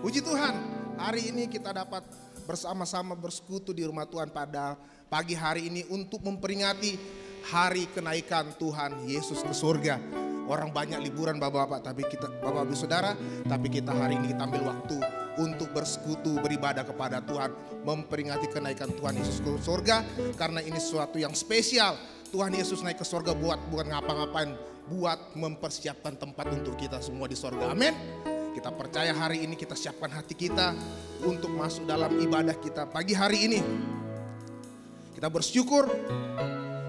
Puji Tuhan, hari ini kita dapat bersama-sama bersekutu di rumah Tuhan pada pagi hari ini untuk memperingati hari kenaikan Tuhan Yesus ke surga. Orang banyak liburan bapak-bapak, tapi kita bapak-bapak saudara, tapi kita hari ini kita ambil waktu untuk bersekutu beribadah kepada Tuhan, memperingati kenaikan Tuhan Yesus ke surga, karena ini sesuatu yang spesial. Tuhan Yesus naik ke surga bukan ngapa-ngapain, buat mempersiapkan tempat untuk kita semua di surga. Amin. Kita percaya hari ini kita siapkan hati kita untuk masuk dalam ibadah kita pagi hari ini. Kita bersyukur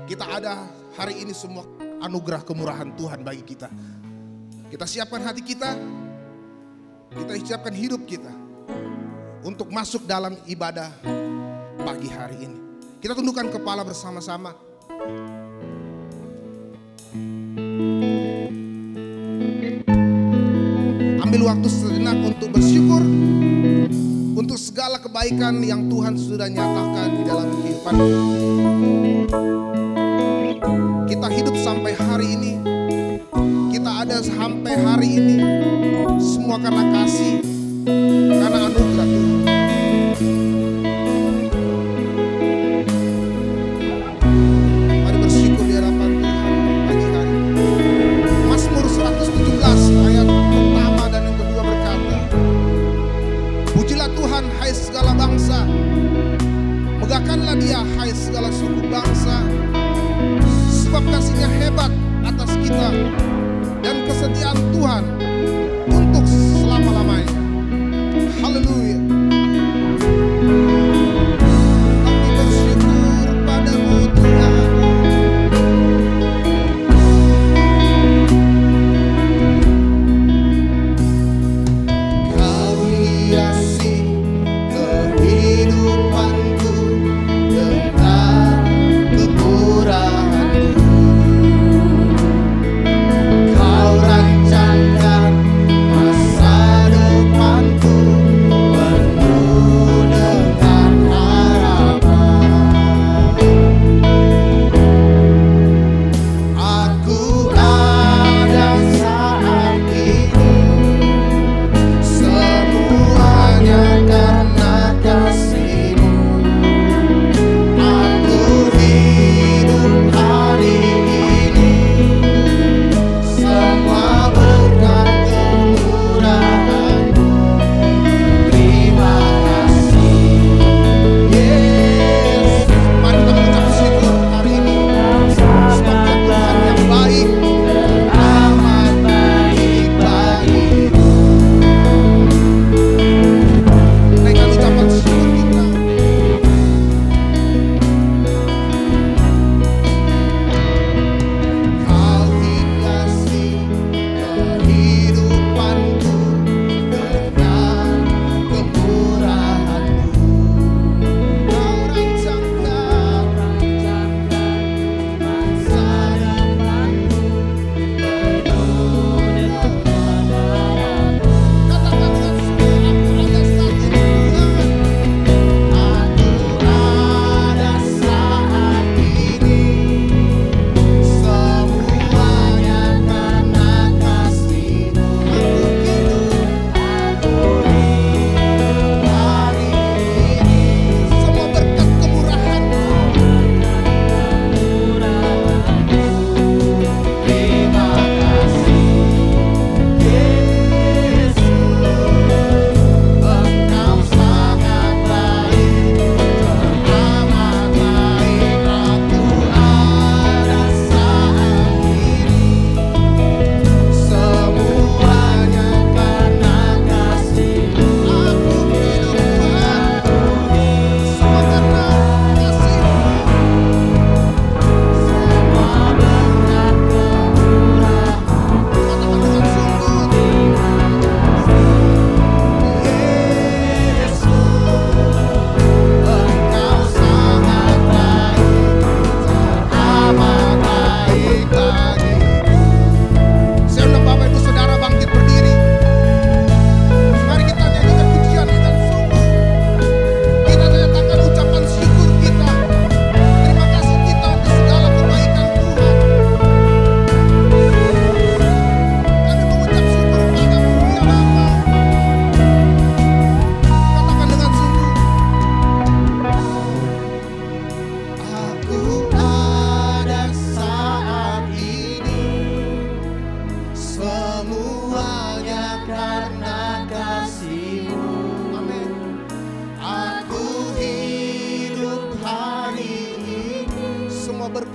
kita ada hari ini semua anugerah kemurahan Tuhan bagi kita. Kita siapkan hati kita siapkan hidup kita untuk masuk dalam ibadah pagi hari ini. Kita tundukkan kepala bersama-sama. Ambil waktu sejenak untuk bersyukur untuk segala kebaikan yang Tuhan sudah nyatakan di dalam kehidupan kita. Hidup sampai hari ini, kita ada sampai hari ini, semua karena kasih, karena anugerah Tuhan. Mari bersyukur di hadapan Tuhan pagi hari. Mazmur 117 ayat pertama dan yang kedua berkata, pujilah Tuhan hai segala bangsa, megahkanlah Dia hai segala suku bangsa, sebab kasih-Nya hebat atas kita dan kesetiaan Tuhan untuk selama-lamanya. Haleluya. Kami bersyukur padamu Tuhan. Kau hiasi kehidupanku dengan kemurahan-Mu. Kau rancangkan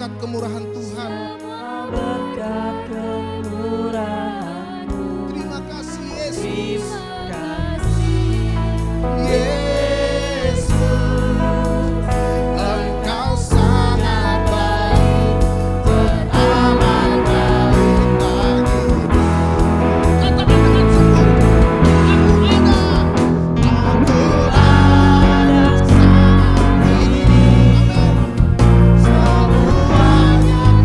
berkat kemurahan Tuhan. berkat kemurahan-Mu. Terima kasih Yesus. Terima kasih Yesus, Engkau sangat baik, teramat baik bagiku. Katakan dengan sungguh, aku ada sama ini. Amin. Semuanya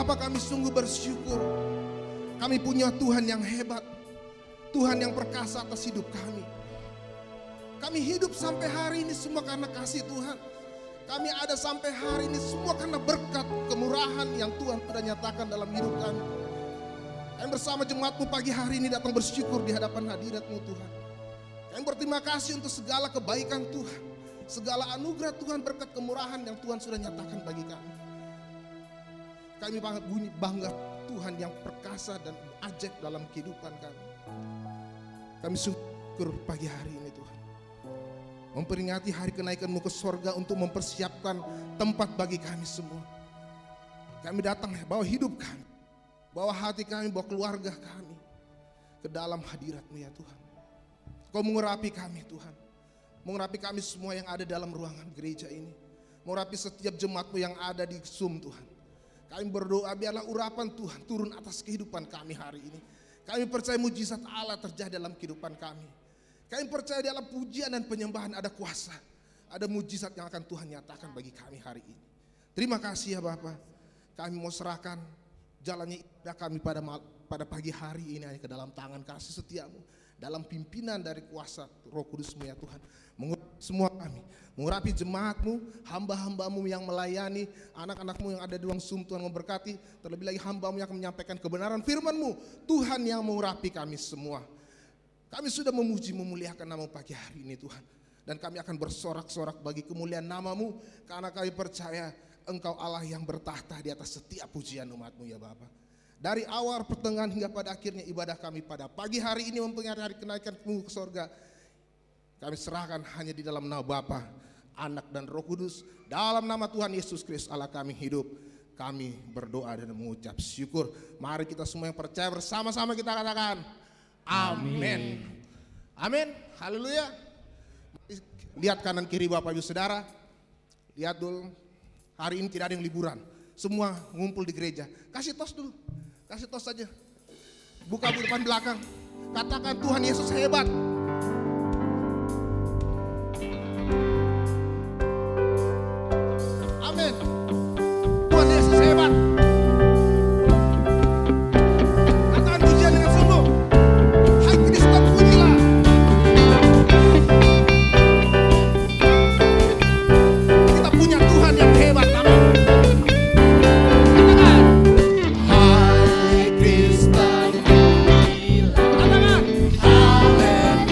Bapa, kami sungguh bersyukur. Kami punya Tuhan yang hebat, Tuhan yang perkasa atas hidup kami. Kami hidup sampai hari ini semua karena kasih Tuhan. Kami ada sampai hari ini semua karena berkat kemurahan yang Tuhan sudah nyatakan dalam hidup kami. Kami bersama jemaat-Mu pagi hari ini datang bersyukur di hadapan hadirat-Mu Tuhan. Kami berterima kasih untuk segala kebaikan Tuhan, segala anugerah Tuhan, berkat kemurahan yang Tuhan sudah nyatakan bagi kami. Kami bangga Tuhan yang perkasa dan ajaib dalam kehidupan kami. Kami syukur pagi hari ini Tuhan. Memperingati hari kenaikan-Mu ke sorga untuk mempersiapkan tempat bagi kami semua. Kami datang bawa hidup kami, bawa hati kami, bawa keluarga kami ke dalam hadirat-Mu ya Tuhan. Kau mengurapi kami Tuhan, mengurapi kami semua yang ada dalam ruangan gereja ini, mengurapi setiap jemaat-Mu yang ada di Zoom Tuhan. Kami berdoa biarlah urapan Tuhan turun atas kehidupan kami hari ini. Kami percaya mujizat Allah terjadi dalam kehidupan kami. Kami percaya dalam pujian dan penyembahan ada kuasa, ada mujizat yang akan Tuhan nyatakan bagi kami hari ini. Terima kasih ya Bapa. Kami mau serahkan jalannya ibadah kami pada pagi hari ini hanya ke dalam tangan kasih setia-Mu, dalam pimpinan dari kuasa Roh Kudus-Mu ya Tuhan. Mengurapi semua kami, mengurapi jemaat-Mu, hamba-hamba-Mu yang melayani, anak-anak-Mu yang ada di ruang Zoom, Tuhan memberkati. Terlebih lagi hamba-Mu yang akan menyampaikan kebenaran firman-Mu, Tuhan yang mengurapi kami semua. Kami sudah memuji memuliakan nama-Mu pagi hari ini Tuhan. Dan kami akan bersorak-sorak bagi kemuliaan nama-Mu, karena kami percaya Engkau Allah yang bertahta di atas setiap pujian umat-Mu ya Bapa. Dari awal, pertengahan hingga pada akhirnya ibadah kami pada pagi hari ini memperingati hari kenaikan-Mu ke sorga. Kami serahkan hanya di dalam nama Bapa, Anak dan Roh Kudus. Dalam nama Tuhan Yesus Kristus Allah kami hidup. Kami berdoa dan mengucap syukur. Mari kita semua yang percaya bersama-sama kita katakan amin. Amin. Haleluya. Lihat kanan kiri Bapak Ibu Saudara. Lihat dulu. Hari ini tidak ada yang liburan. Semua ngumpul di gereja. Kasih tos dulu. Kasih tos saja. Buka depan belakang. Katakan Tuhan Yesus hebat. Amin. Tuhan Yesus hebat. Katakan pujian dengan sungguh. Hai Kristen, pujilah. Kita punya Tuhan yang hebat. Amin. Katakan. Hai Kristen, pujilah. Katakan. Haleluya.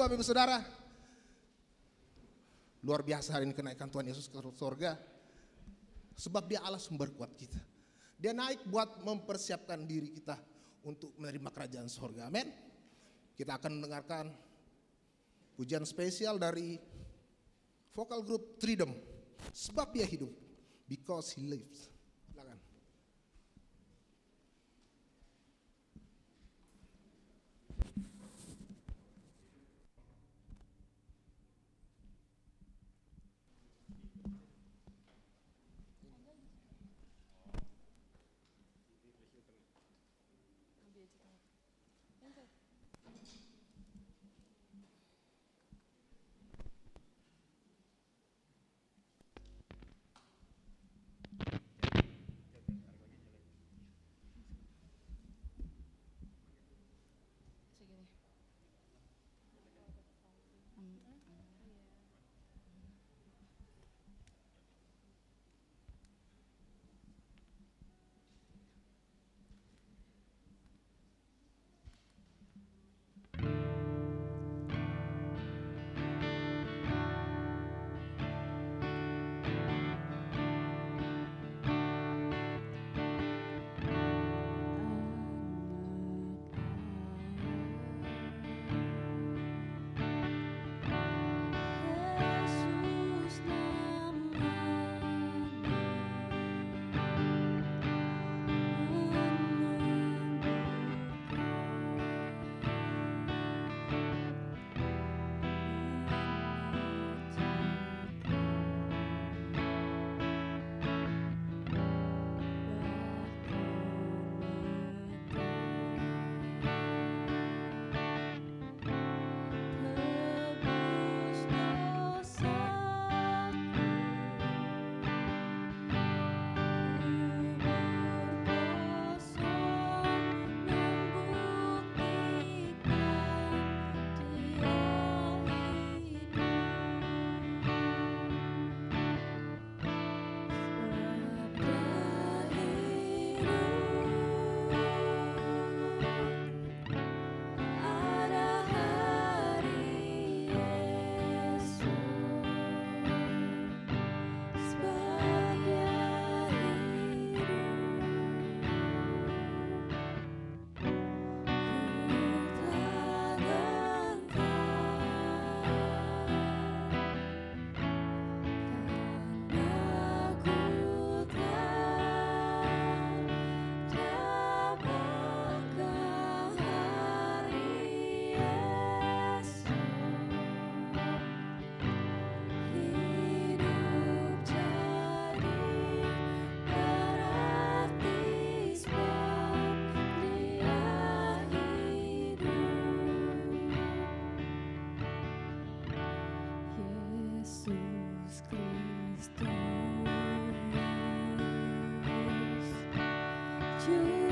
Bapak Ibu Saudara, luar biasa hari ini kenaikan Tuhan Yesus ke surga. Sebab dia Allah sumber kuat kita. Dia naik buat mempersiapkan diri kita untuk menerima kerajaan surga. Amin. Kita akan mendengarkan pujian spesial dari vokal grup Freedom. Sebab dia hidup. Because he lives. Silakan. Hidup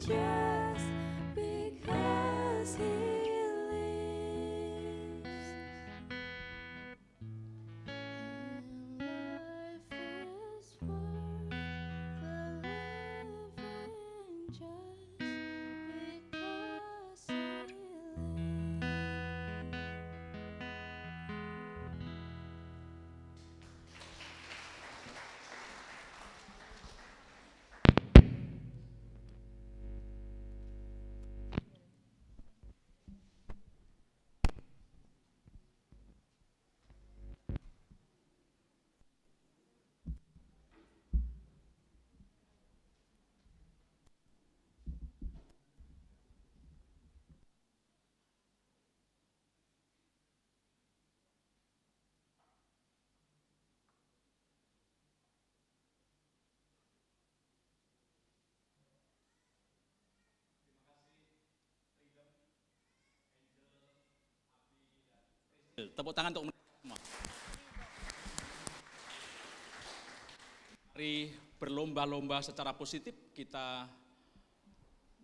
just because He lives. And life is worth the living just because He Tepuk tangan untuk mereka semua. Mari berlomba-lomba secara positif kita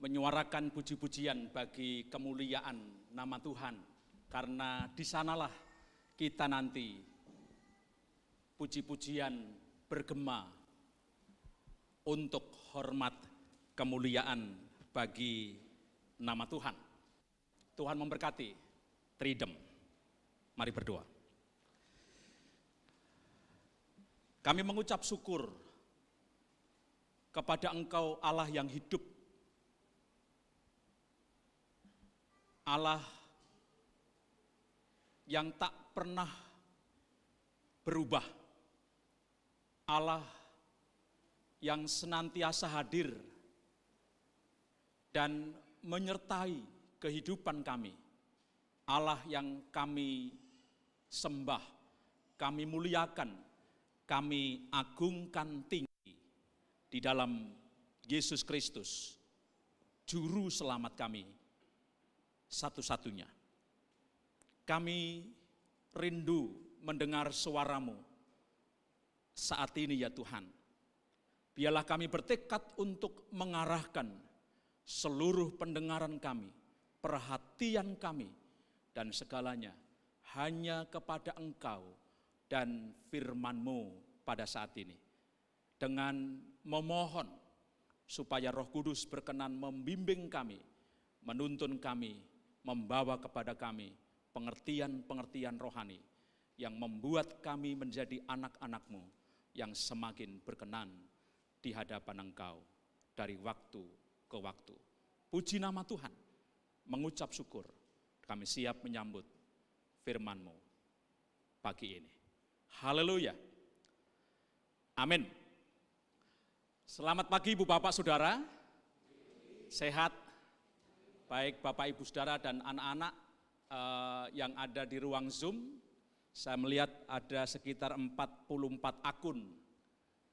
menyuarakan puji-pujian bagi kemuliaan nama Tuhan. Karena di sanalah kita nanti puji-pujian bergema untuk hormat kemuliaan bagi nama Tuhan. Tuhan memberkati Tridem. Mari berdoa. Kami mengucap syukur kepada Engkau Allah yang hidup, Allah yang tak pernah berubah, Allah yang senantiasa hadir dan menyertai kehidupan kami, Allah yang kami sembah, kami muliakan, kami agungkan tinggi di dalam Yesus Kristus, Juru Selamat kami satu-satunya. Kami rindu mendengar suara-Mu saat ini ya Tuhan. Biarlah kami bertekad untuk mengarahkan seluruh pendengaran kami, perhatian kami, dan segalanya hanya kepada Engkau dan firman-Mu pada saat ini. Dengan memohon supaya Roh Kudus berkenan membimbing kami, menuntun kami, membawa kepada kami pengertian-pengertian rohani yang membuat kami menjadi anak-anak-Mu yang semakin berkenan di hadapan Engkau dari waktu ke waktu. Puji nama Tuhan, mengucap syukur, kami siap menyambut firman-Mu pagi ini. Haleluya. Amin. Selamat pagi Ibu Bapak Saudara. Sehat. Baik Bapak Ibu Saudara dan anak-anak yang ada di ruang Zoom. Saya melihat ada sekitar 44 akun.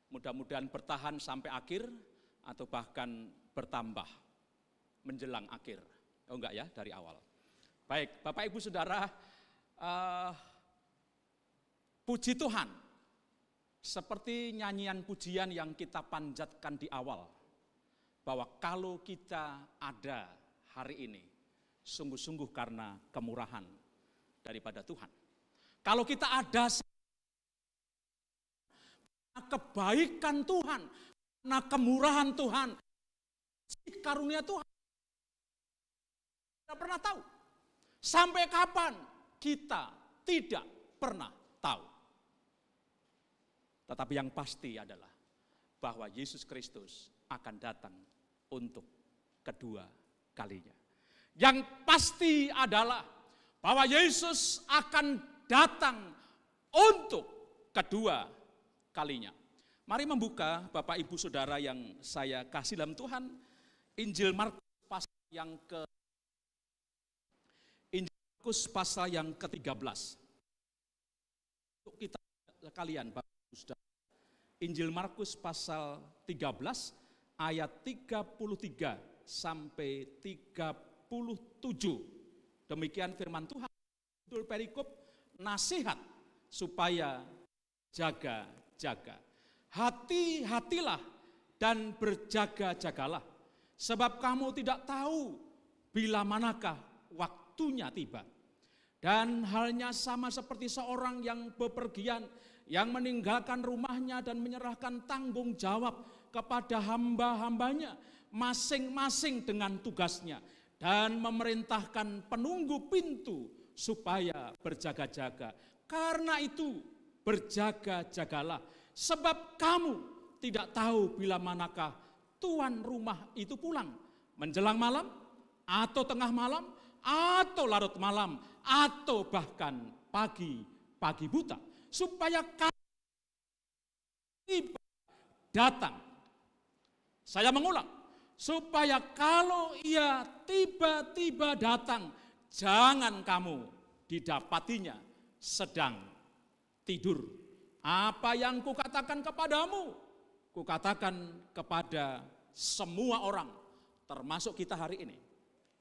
Mudah-mudahan bertahan sampai akhir atau bahkan bertambah menjelang akhir. Oh enggak ya, dari awal. Baik, Bapak Ibu Saudara, puji Tuhan, seperti nyanyian pujian yang kita panjatkan di awal, bahwa kalau kita ada hari ini, sungguh-sungguh karena kemurahan daripada Tuhan. Kalau kita ada kebaikan Tuhan, karena kemurahan Tuhan, karunia Tuhan, tidak pernah tahu. Sampai kapan kita tidak pernah tahu. Tetapi yang pasti adalah bahwa Yesus Kristus akan datang untuk kedua kalinya. Yang pasti adalah bahwa Yesus akan datang untuk kedua kalinya. Mari membuka Bapak Ibu Saudara yang saya kasih dalam Tuhan, Injil Markus pasal yang ke-13. Untuk kita sekalian Bapak Ibu Saudara, Injil Markus pasal 13 ayat 33 sampai 37. Demikian firman Tuhan. Judul perikop, nasihat supaya jaga-jaga. Hati-hatilah dan berjaga-jagalah. Sebab kamu tidak tahu bila manakah waktunya tiba. Dan halnya sama seperti seorang yang bepergian, yang meninggalkan rumahnya dan menyerahkan tanggung jawab kepada hamba-hambanya, masing-masing dengan tugasnya, dan memerintahkan penunggu pintu supaya berjaga-jaga. Karena itu berjaga-jagalah, sebab kamu tidak tahu bila manakah tuan rumah itu pulang, menjelang malam, atau tengah malam, atau larut malam, atau bahkan pagi buta, supaya kamu tiba datang. Saya mengulang, supaya kalau ia tiba-tiba datang, jangan kamu didapatinya sedang tidur. Apa yang kukatakan kepadamu, kukatakan kepada semua orang, termasuk kita hari ini,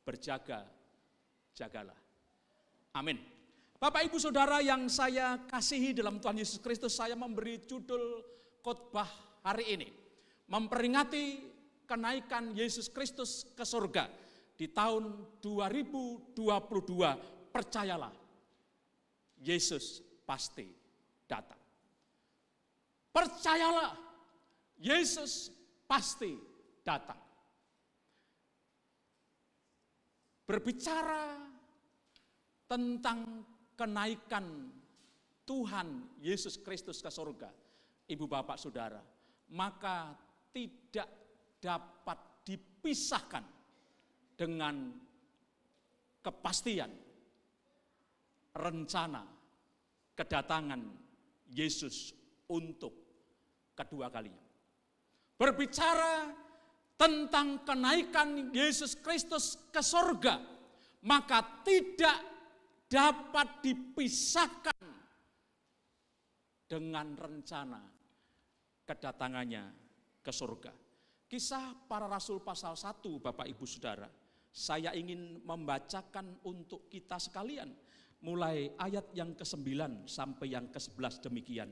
berjaga-jagalah. Amin. Bapak Ibu Saudara yang saya kasihi dalam Tuhan Yesus Kristus, saya memberi judul khotbah hari ini, memperingati kenaikan Yesus Kristus ke surga di tahun 2022. Percayalah, Yesus pasti datang. Percayalah, Yesus pasti datang. Berbicara tentang kenaikan Tuhan Yesus Kristus ke surga, Ibu Bapak Saudara, maka tidak dapat dipisahkan dengan kepastian rencana kedatangan Yesus untuk kedua kalinya. Berbicara tentang kenaikan Yesus Kristus ke surga, maka tidak dapat dipisahkan dengan rencana kedatangannya ke surga. Kisah Para Rasul pasal 1, Bapak Ibu Saudara, saya ingin membacakan untuk kita sekalian, mulai ayat yang ke-9 sampai yang ke-11 demikian.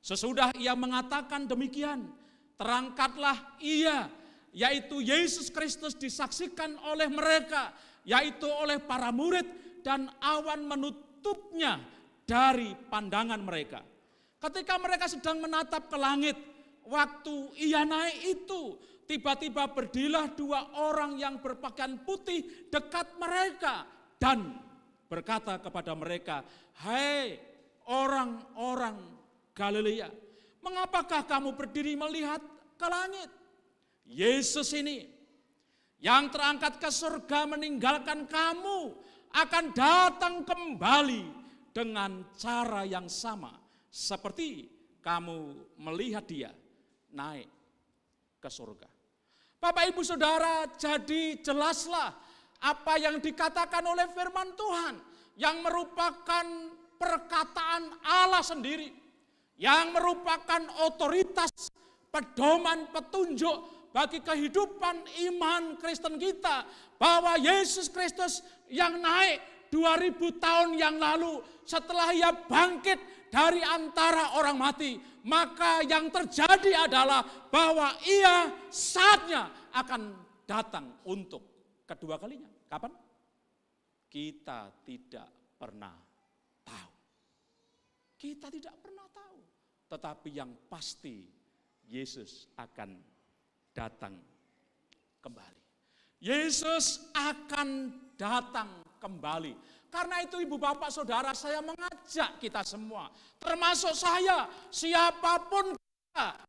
Sesudah ia mengatakan demikian, terangkatlah ia, yaitu Yesus Kristus, disaksikan oleh mereka, yaitu oleh para murid, dan awan menutupnya dari pandangan mereka. Ketika mereka sedang menatap ke langit, waktu ia naik itu, tiba-tiba berdirilah dua orang yang berpakaian putih dekat mereka dan berkata kepada mereka, "Hai orang-orang Galilea, mengapakah kamu berdiri melihat ke langit? Yesus ini yang terangkat ke surga meninggalkan kamu akan datang kembali dengan cara yang sama seperti kamu melihat dia naik ke surga." Bapak Ibu Saudara, jadi jelaslah apa yang dikatakan oleh firman Tuhan yang merupakan perkataan Allah sendiri, yang merupakan otoritas, pedoman, petunjuk bagi kehidupan iman Kristen kita, bahwa Yesus Kristus yang naik 2000 tahun yang lalu setelah ia bangkit dari antara orang mati, maka yang terjadi adalah bahwa ia saatnya akan datang untuk kedua kalinya. Kapan? Kita tidak pernah tahu. Kita tidak pernah tahu. Tetapi yang pasti Yesus akan datang kembali. Yesus akan datang kembali. Karena itu Ibu Bapak Saudara, saya mengajak kita semua, termasuk saya, siapapun kita,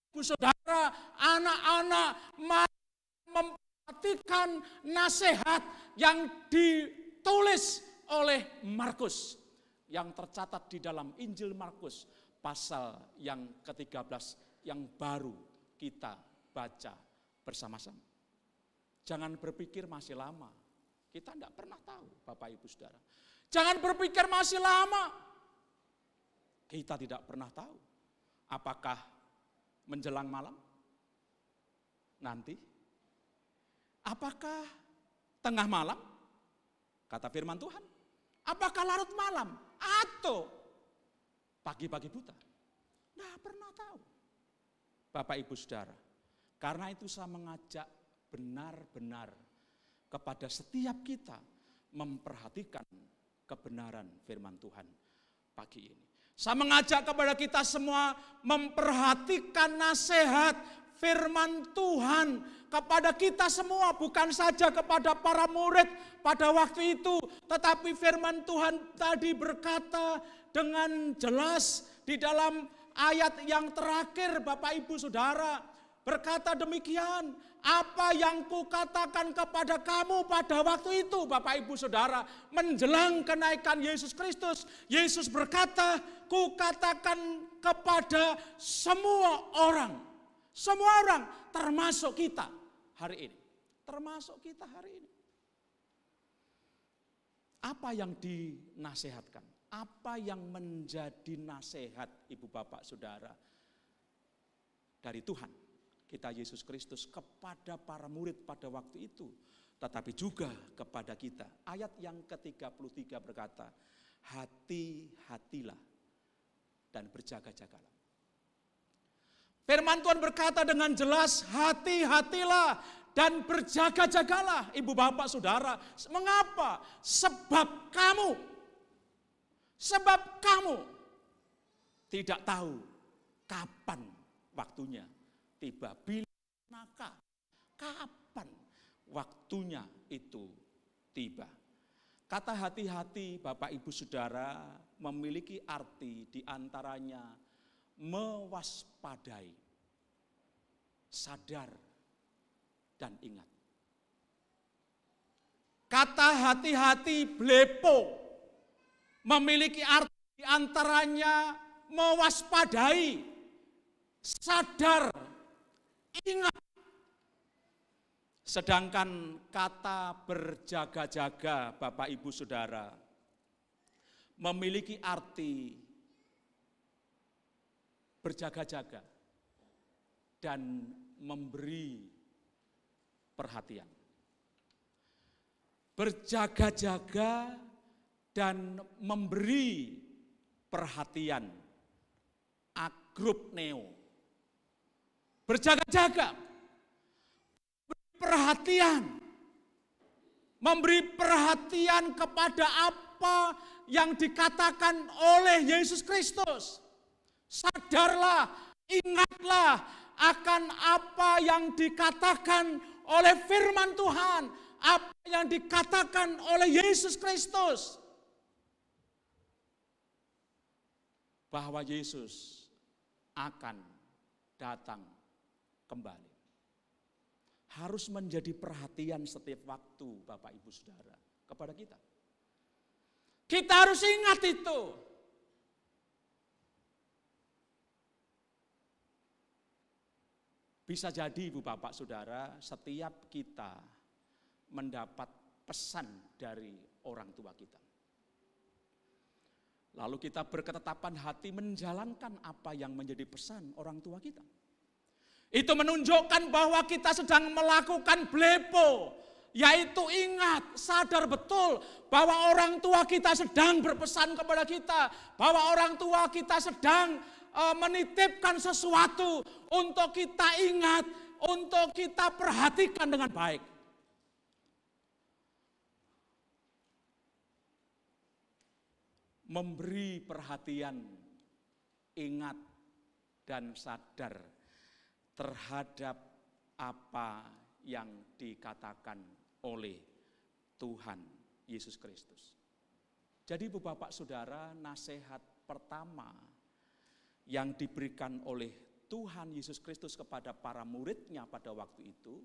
Ibu Saudara, anak-anak, mari memperhatikan nasihat yang ditulis oleh Markus, yang tercatat di dalam Injil Markus pasal yang ke-13 yang baru kita baca bersama-sama. Jangan berpikir masih lama. Kita tidak pernah tahu, Bapak Ibu Saudara. Jangan berpikir masih lama. Kita tidak pernah tahu. Apakah menjelang malam? Nanti? Apakah tengah malam? Kata firman Tuhan. Apakah larut malam? Atau pagi-pagi buta? Tidak pernah tahu, Bapak Ibu Saudara. Karena itu saya mengajak benar-benar kepada setiap kita memperhatikan kebenaran firman Tuhan pagi ini. Saya mengajak kepada kita semua memperhatikan nasihat firman Tuhan kepada kita semua, bukan saja kepada para murid pada waktu itu, tetapi firman Tuhan tadi berkata dengan jelas di dalam ayat yang terakhir, Bapak Ibu Saudara, berkata demikian, apa yang kukatakan kepada kamu pada waktu itu, Bapak Ibu Saudara, menjelang kenaikan Yesus Kristus. Yesus berkata, kukatakan kepada semua orang termasuk kita hari ini. Termasuk kita hari ini. Apa yang dinasihatkan? Apa yang menjadi nasihat Ibu Bapak Saudara dari Tuhan kita Yesus Kristus kepada para murid pada waktu itu, tetapi juga kepada kita. Ayat yang ke-33 berkata, hati-hatilah dan berjaga-jagalah. Firman Tuhan berkata dengan jelas, hati-hatilah dan berjaga-jagalah, Ibu Bapak Saudara. Mengapa? Sebab kamu tidak tahu kapan waktunya tiba. Maka kapan waktunya itu tiba. Kata hati-hati Bapak Ibu Saudara memiliki arti diantaranya mewaspadai, sadar, dan ingat. Kata hati-hati blepo memiliki arti diantaranya mewaspadai, sadar, ingat. Sedangkan kata berjaga-jaga Bapak Ibu Saudara memiliki arti berjaga-jaga dan memberi perhatian. Berjaga-jaga dan memberi perhatian. Agrupneo. Berjaga-jaga, perhatian, memberi perhatian kepada apa yang dikatakan oleh Yesus Kristus. Sadarlah, ingatlah akan apa yang dikatakan oleh firman Tuhan, apa yang dikatakan oleh Yesus Kristus. Bahwa Yesus akan datang kembali. Harus menjadi perhatian setiap waktu Bapak Ibu Saudara kepada kita. Kita harus ingat itu. Bisa jadi Ibu Bapak Saudara, setiap kita mendapat pesan dari orang tua kita. Lalu kita berketetapan hati menjalankan apa yang menjadi pesan orang tua kita. Itu menunjukkan bahwa kita sedang melakukan blepo, yaitu ingat, sadar betul bahwa orang tua kita sedang berpesan kepada kita, bahwa orang tua kita sedang menitipkan sesuatu untuk kita ingat, untuk kita perhatikan dengan baik. Memberi perhatian, ingat, dan sadar terhadap apa yang dikatakan oleh Tuhan Yesus Kristus. Jadi Ibu Bapak Saudara, nasihat pertama yang diberikan oleh Tuhan Yesus Kristus kepada para muridnya pada waktu itu,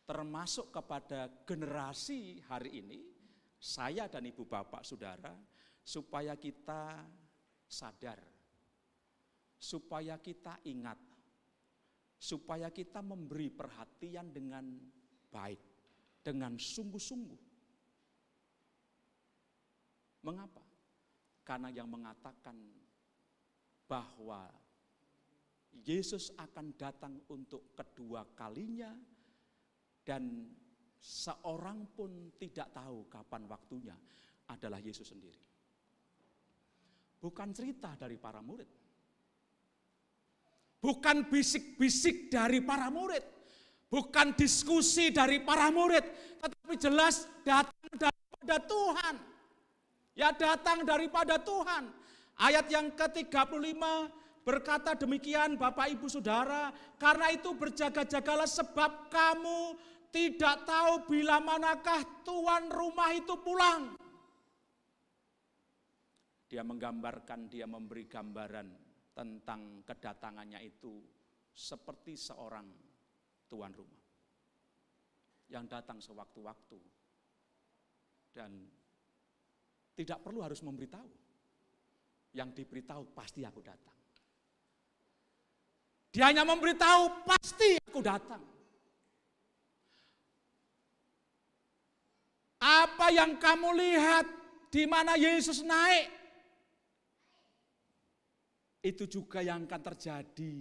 termasuk kepada generasi hari ini, saya dan Ibu Bapak Saudara, supaya kita sadar, supaya kita ingat, supaya kita memberi perhatian dengan baik, dengan sungguh-sungguh. Mengapa? Karena yang mengatakan bahwa Yesus akan datang untuk kedua kalinya dan seorang pun tidak tahu kapan waktunya adalah Yesus sendiri. Bukan cerita dari para murid. Bukan bisik-bisik dari para murid. bukan diskusi dari para murid, tetapi jelas datang daripada Tuhan. Ya, datang daripada Tuhan. Ayat yang ke-35 berkata demikian, Bapak Ibu Saudara, karena itu berjaga-jagalah sebab kamu tidak tahu bila manakah tuan rumah itu pulang. Dia menggambarkan, dia memberi gambaran tentang kedatangannya itu seperti seorang tuan rumah yang datang sewaktu-waktu dan tidak perlu harus memberitahu. Yang diberitahu, pasti aku datang. Dia hanya memberitahu, pasti aku datang. Apa yang kamu lihat di mana Yesus naik, itu juga yang akan terjadi.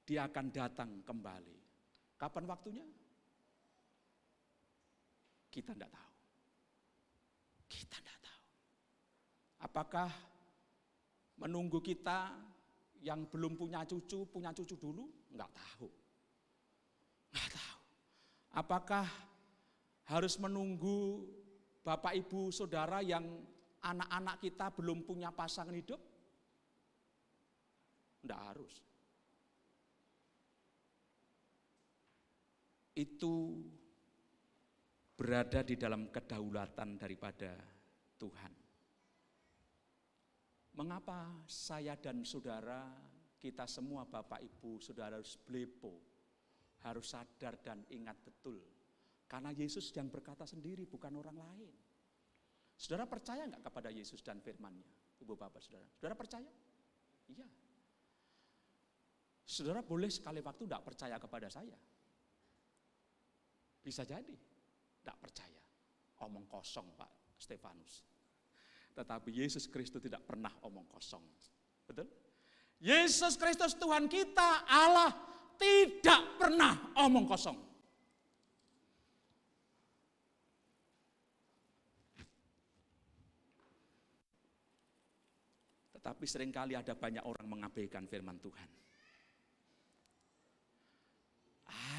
Dia akan datang kembali. Kapan waktunya? Kita tidak tahu. Kita tidak tahu. Apakah menunggu kita yang belum punya cucu dulu? Enggak tahu. Enggak tahu. Apakah harus menunggu Bapak Ibu Saudara yang anak-anak kita belum punya pasangan hidup? Enggak harus. Itu berada di dalam kedaulatan daripada Tuhan. Mengapa saya dan saudara, kita semua Bapak Ibu Saudara harus blepo, harus sadar dan ingat betul. Karena Yesus yang berkata sendiri, bukan orang lain. Saudara percaya enggak kepada Yesus dan firman-Nya? Ibu Bapak Saudara, saudara percaya? Iya. Saudara boleh sekali waktu enggak percaya kepada saya. Bisa jadi enggak percaya. Omong kosong Pak Stefanus. Tetapi Yesus Kristus tidak pernah omong kosong. Betul? Yesus Kristus Tuhan kita, Allah, tidak pernah omong kosong. Tetapi seringkali ada banyak orang mengabaikan firman Tuhan.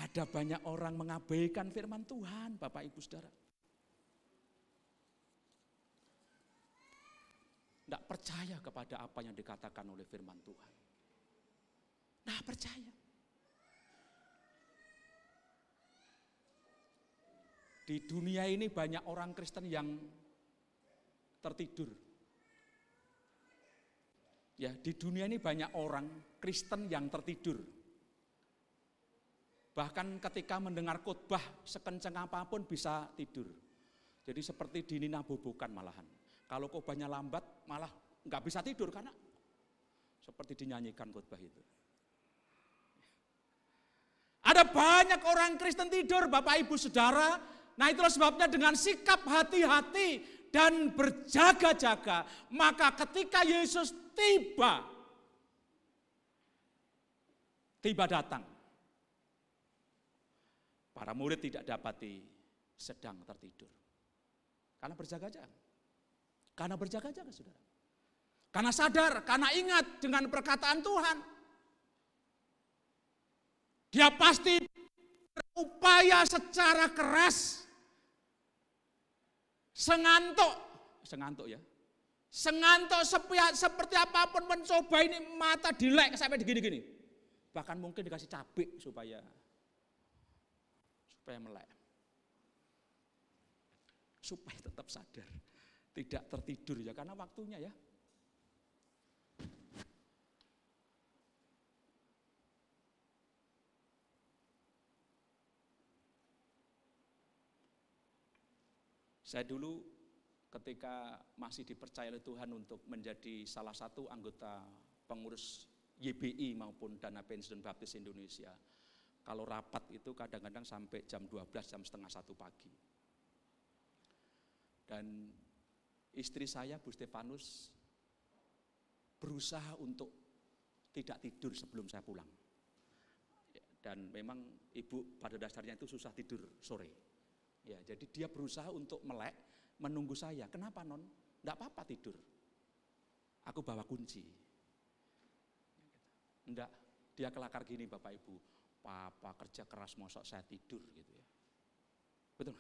Ada banyak orang mengabaikan firman Tuhan, Bapak Ibu Saudara. Tidak percaya kepada apa yang dikatakan oleh firman Tuhan. Tidak percaya. Di dunia ini banyak orang Kristen yang tertidur. Ya, di dunia ini banyak orang Kristen yang tertidur. Bahkan ketika mendengar khotbah sekencang apapun bisa tidur. Jadi seperti dininabobokan malahan. Kalau khotbahnya lambat malah nggak bisa tidur karena seperti dinyanyikan khotbah itu. Ada banyak orang Kristen tidur, Bapak Ibu Saudara. Nah, itulah sebabnya dengan sikap hati-hati dan berjaga-jaga, maka ketika Yesus tiba datang, para murid tidak dapati sedang tertidur. Karena berjaga-jaga. Karena berjaga-jaga, saudara. Karena sadar, karena ingat dengan perkataan Tuhan. Dia pasti berupaya secara keras. Sengantuk ya. Sengantuk seperti apapun mencoba ini mata dilek sampai begini-gini. Bahkan mungkin dikasih cabai supaya melek. Supaya tetap sadar. Tidak tertidur ya, karena waktunya ya. Saya dulu ketika masih dipercaya oleh Tuhan untuk menjadi salah satu anggota pengurus YBI maupun Dana Pensiun Baptis Indonesia. Kalau rapat itu kadang-kadang sampai jam 12, jam setengah 1 pagi. Dan istri saya, Bu Stefanus, berusaha untuk tidak tidur sebelum saya pulang. Dan memang ibu pada dasarnya itu susah tidur sore. Ya, jadi dia berusaha untuk melek, menunggu saya. Kenapa non? Enggak apa-apa tidur. Aku bawa kunci. Enggak, dia kelakar gini Bapak Ibu. Papa kerja keras mosok saya tidur gitu ya. Betul.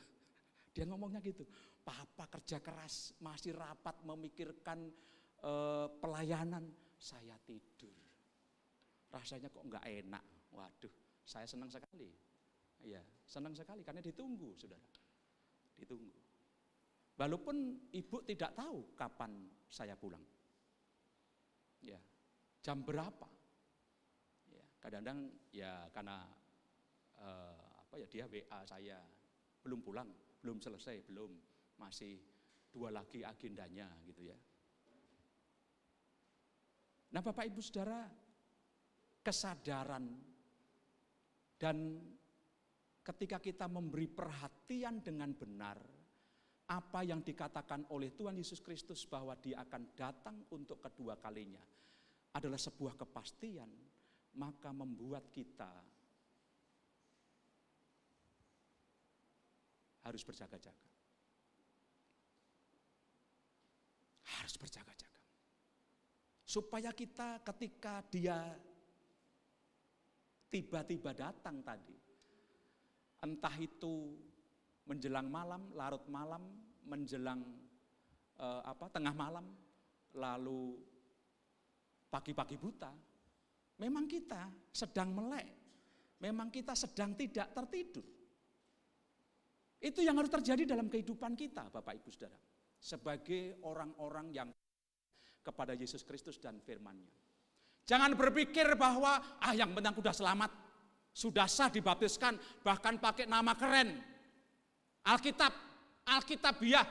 Dia ngomongnya gitu. Papa kerja keras masih rapat memikirkan pelayanan, saya tidur. Rasanya kok enggak enak. Waduh, saya senang sekali. Iya, senang sekali karena ditunggu, Saudara. Ditunggu. Walaupun ibu tidak tahu kapan saya pulang. Ya, jam berapa? Ya, kadang-kadang ya karena dia WA saya belum pulang, belum selesai, belum, masih 2 lagi agendanya gitu ya. Nah, Bapak Ibu Saudara, kesadaran dan ketika kita memberi perhatian dengan benar apa yang dikatakan oleh Tuhan Yesus Kristus bahwa Dia akan datang untuk kedua kalinya adalah sebuah kepastian, maka membuat kita harus berjaga-jaga. Harus berjaga-jaga. Supaya kita ketika Dia tiba-tiba datang tadi, entah itu menjelang malam, larut malam, menjelang tengah malam, lalu pagi-pagi buta, memang kita sedang melek, memang kita sedang tidak tertidur. Itu yang harus terjadi dalam kehidupan kita, Bapak Ibu Saudara, sebagai orang-orang yang kepada Yesus Kristus dan firman-Nya. Jangan berpikir bahwa yang penting sudah selamat, sudah sah dibaptiskan, bahkan pakai nama keren, Alkitab, Alkitabiah,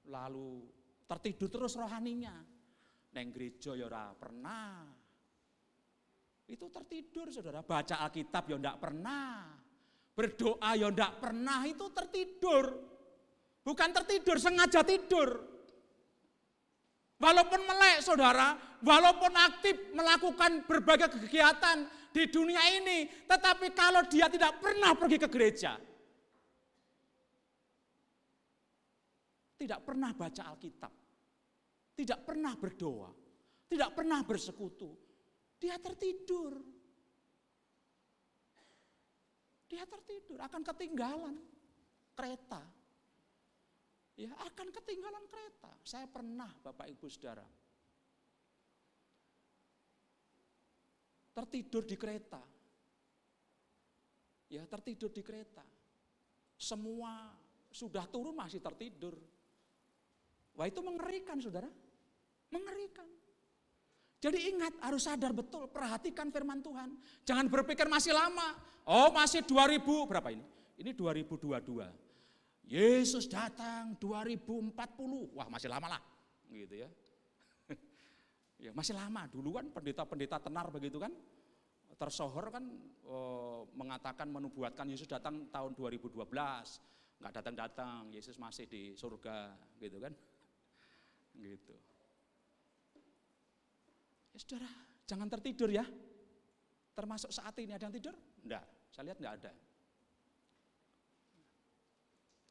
lalu tertidur terus rohaninya. Neng gereja ya ora pernah. Itu tertidur, Saudara. Baca Alkitab ya enggak pernah. Berdoa ya enggak pernah, itu tertidur. Bukan tertidur, sengaja tidur. Walaupun melek, Saudara, walaupun aktif melakukan berbagai kegiatan di dunia ini, tetapi kalau dia tidak pernah pergi ke gereja, tidak pernah baca Alkitab, tidak pernah berdoa, tidak pernah bersekutu, dia tertidur. Dia tertidur, akan ketinggalan kereta. Ya, akan ketinggalan kereta. Saya pernah, Bapak Ibu Saudara, tertidur di kereta. Ya, tertidur di kereta. Semua sudah turun masih tertidur. Wah, itu mengerikan, Saudara. Mengerikan. Jadi ingat, harus sadar betul, perhatikan firman Tuhan. Jangan berpikir masih lama. Oh, masih 2000, berapa ini? Ini 2022. Yesus datang 2040. Wah, masih lama lah. Gitu ya. Ya, masih lama. Dulu kan pendeta-pendeta tenar begitu kan. Tersohor kan mengatakan menubuatkan Yesus datang tahun 2012. Enggak datang-datang, Yesus masih di surga, gitu kan. Gitu. Ya, Saudara, jangan tertidur ya. Termasuk saat ini ada yang tidur? Enggak, saya lihat enggak ada.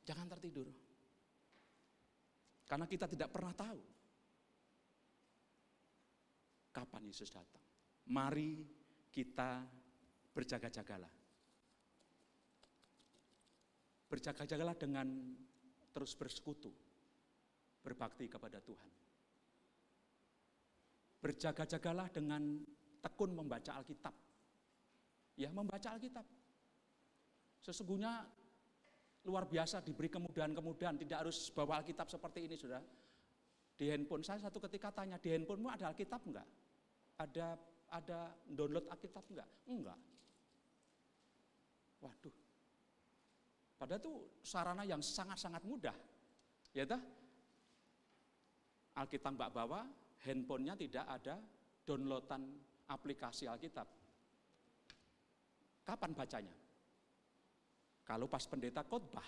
Jangan tertidur. Karena kita tidak pernah tahu kapan Yesus datang. Mari kita berjaga-jagalah. Berjaga-jagalah dengan terus bersekutu, berbakti kepada Tuhan. Berjaga-jagalah dengan tekun membaca Alkitab. Ya, membaca Alkitab. Sesungguhnya luar biasa diberi kemudahan-kemudahan, tidak harus bawa Alkitab seperti ini, Saudara. Di handphone saya satu ketika tanya, di handphonemu ada Alkitab enggak? Ada download Alkitab enggak? Enggak. Waduh. Padahal itu sarana yang sangat-sangat mudah. Ya toh? Alkitab Mbak bawa, handphonenya tidak ada downloadan aplikasi Alkitab. Kapan bacanya? Kalau pas pendeta khotbah.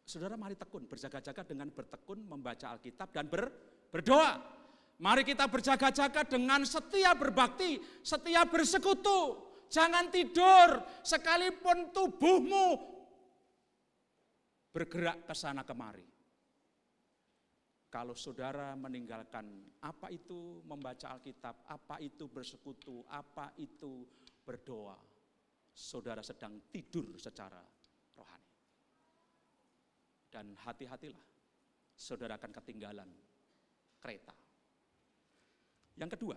Saudara, mari tekun, berjaga-jaga dengan bertekun membaca Alkitab dan berdoa. Mari kita berjaga-jaga dengan setia berbakti, setia bersekutu. Jangan tidur, sekalipun tubuhmu bergerak ke sana kemari. Kalau saudara meninggalkan apa itu membaca Alkitab, apa itu bersekutu, apa itu berdoa, saudara sedang tidur secara rohani. Dan hati-hatilah, saudara akan ketinggalan kereta. Yang kedua,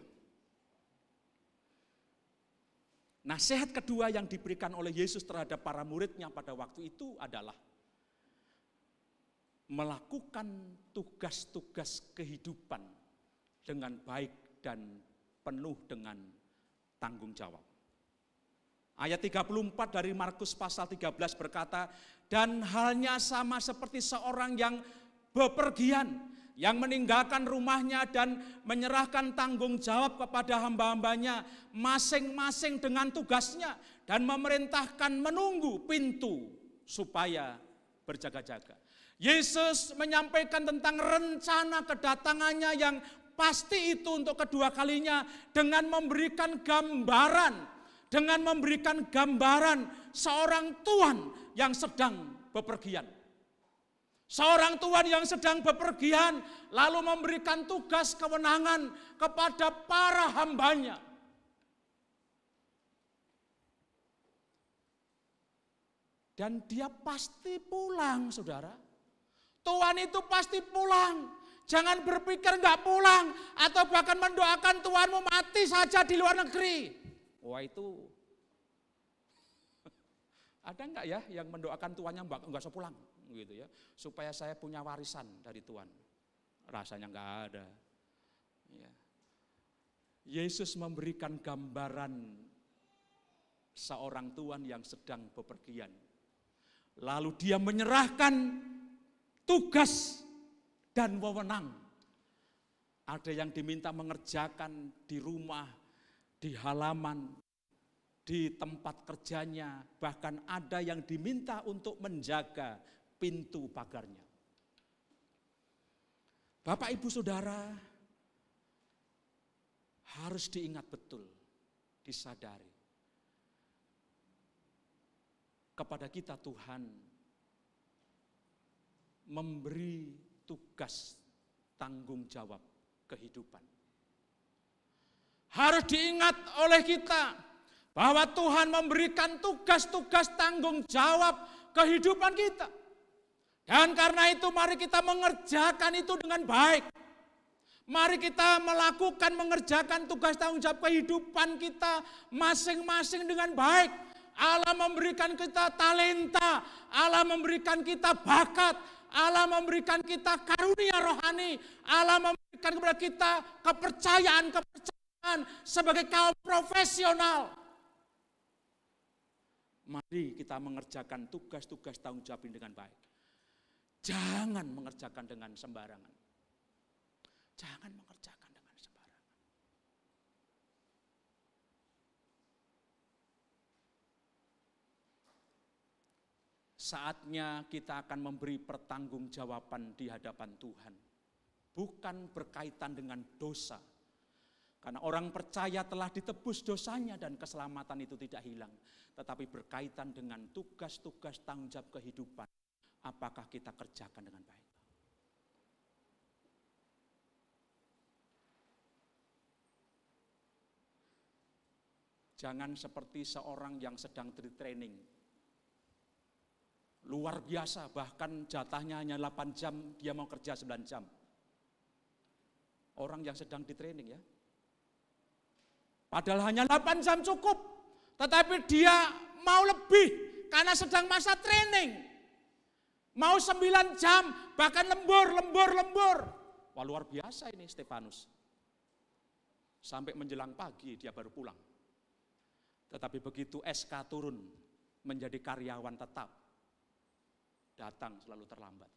nasihat kedua yang diberikan oleh Yesus terhadap para muridnya pada waktu itu adalah melakukan tugas-tugas kehidupan dengan baik dan penuh dengan tanggung jawab. Ayat 34 dari Markus pasal 13 berkata, dan halnya sama seperti seorang yang bepergian, yang meninggalkan rumahnya dan menyerahkan tanggung jawab kepada hamba-hambanya, masing-masing dengan tugasnya, dan memerintahkan menunggu pintu supaya berjaga-jaga. Yesus menyampaikan tentang rencana kedatangannya yang pasti itu untuk kedua kalinya dengan memberikan gambaran seorang tuan yang sedang bepergian. Seorang tuan yang sedang bepergian lalu memberikan tugas kewenangan kepada para hambanya. Dan dia pasti pulang, saudara. Tuhan itu pasti pulang. Jangan berpikir enggak pulang atau bahkan mendoakan Tuhanmu mati saja di luar negeri. Wah, itu ada enggak ya yang mendoakan tuannya enggak usah pulang gitu ya, supaya saya punya warisan dari Tuhan? Rasanya enggak ada. Ya. Yesus memberikan gambaran seorang tuan yang sedang bepergian. Lalu dia menyerahkan tugas dan wewenang. Ada yang diminta mengerjakan di rumah, di halaman, di tempat kerjanya, bahkan ada yang diminta untuk menjaga pintu pagarnya. Bapak, Ibu, Saudara, harus diingat betul, disadari. Kepada kita Tuhan memberi tugas tanggung jawab kehidupan. Harus diingat oleh kita bahwa Tuhan memberikan tugas-tugas tanggung jawab kehidupan kita. Dan karena itu mari kita mengerjakan itu dengan baik. Mari kita mengerjakan tugas tanggung jawab kehidupan kita masing-masing dengan baik. Allah memberikan kita talenta, Allah memberikan kita bakat, Allah memberikan kita karunia rohani, Allah memberikan kepada kita kepercayaan sebagai kaum profesional. Mari kita mengerjakan tugas-tugas tanggung jawab ini dengan baik. Jangan mengerjakan dengan sembarangan. Jangan mengerjakan dengan sembarangan. Saatnya kita akan memberi pertanggungjawaban di hadapan Tuhan. Bukan berkaitan dengan dosa. Karena orang percaya telah ditebus dosanya dan keselamatan itu tidak hilang. Tetapi berkaitan dengan tugas-tugas tanggung jawab kehidupan. Apakah kita kerjakan dengan baik? Jangan seperti seorang yang sedang training. Luar biasa, bahkan jatahnya hanya 8 jam, dia mau kerja 9 jam. Orang yang sedang di training ya. Padahal hanya 8 jam cukup, tetapi dia mau lebih karena sedang masa training. Mau 9 jam, bahkan lembur. Wah, luar biasa ini Stefanus. Sampai menjelang pagi dia baru pulang. Tetapi begitu SK turun menjadi karyawan tetap, datang selalu terlambat.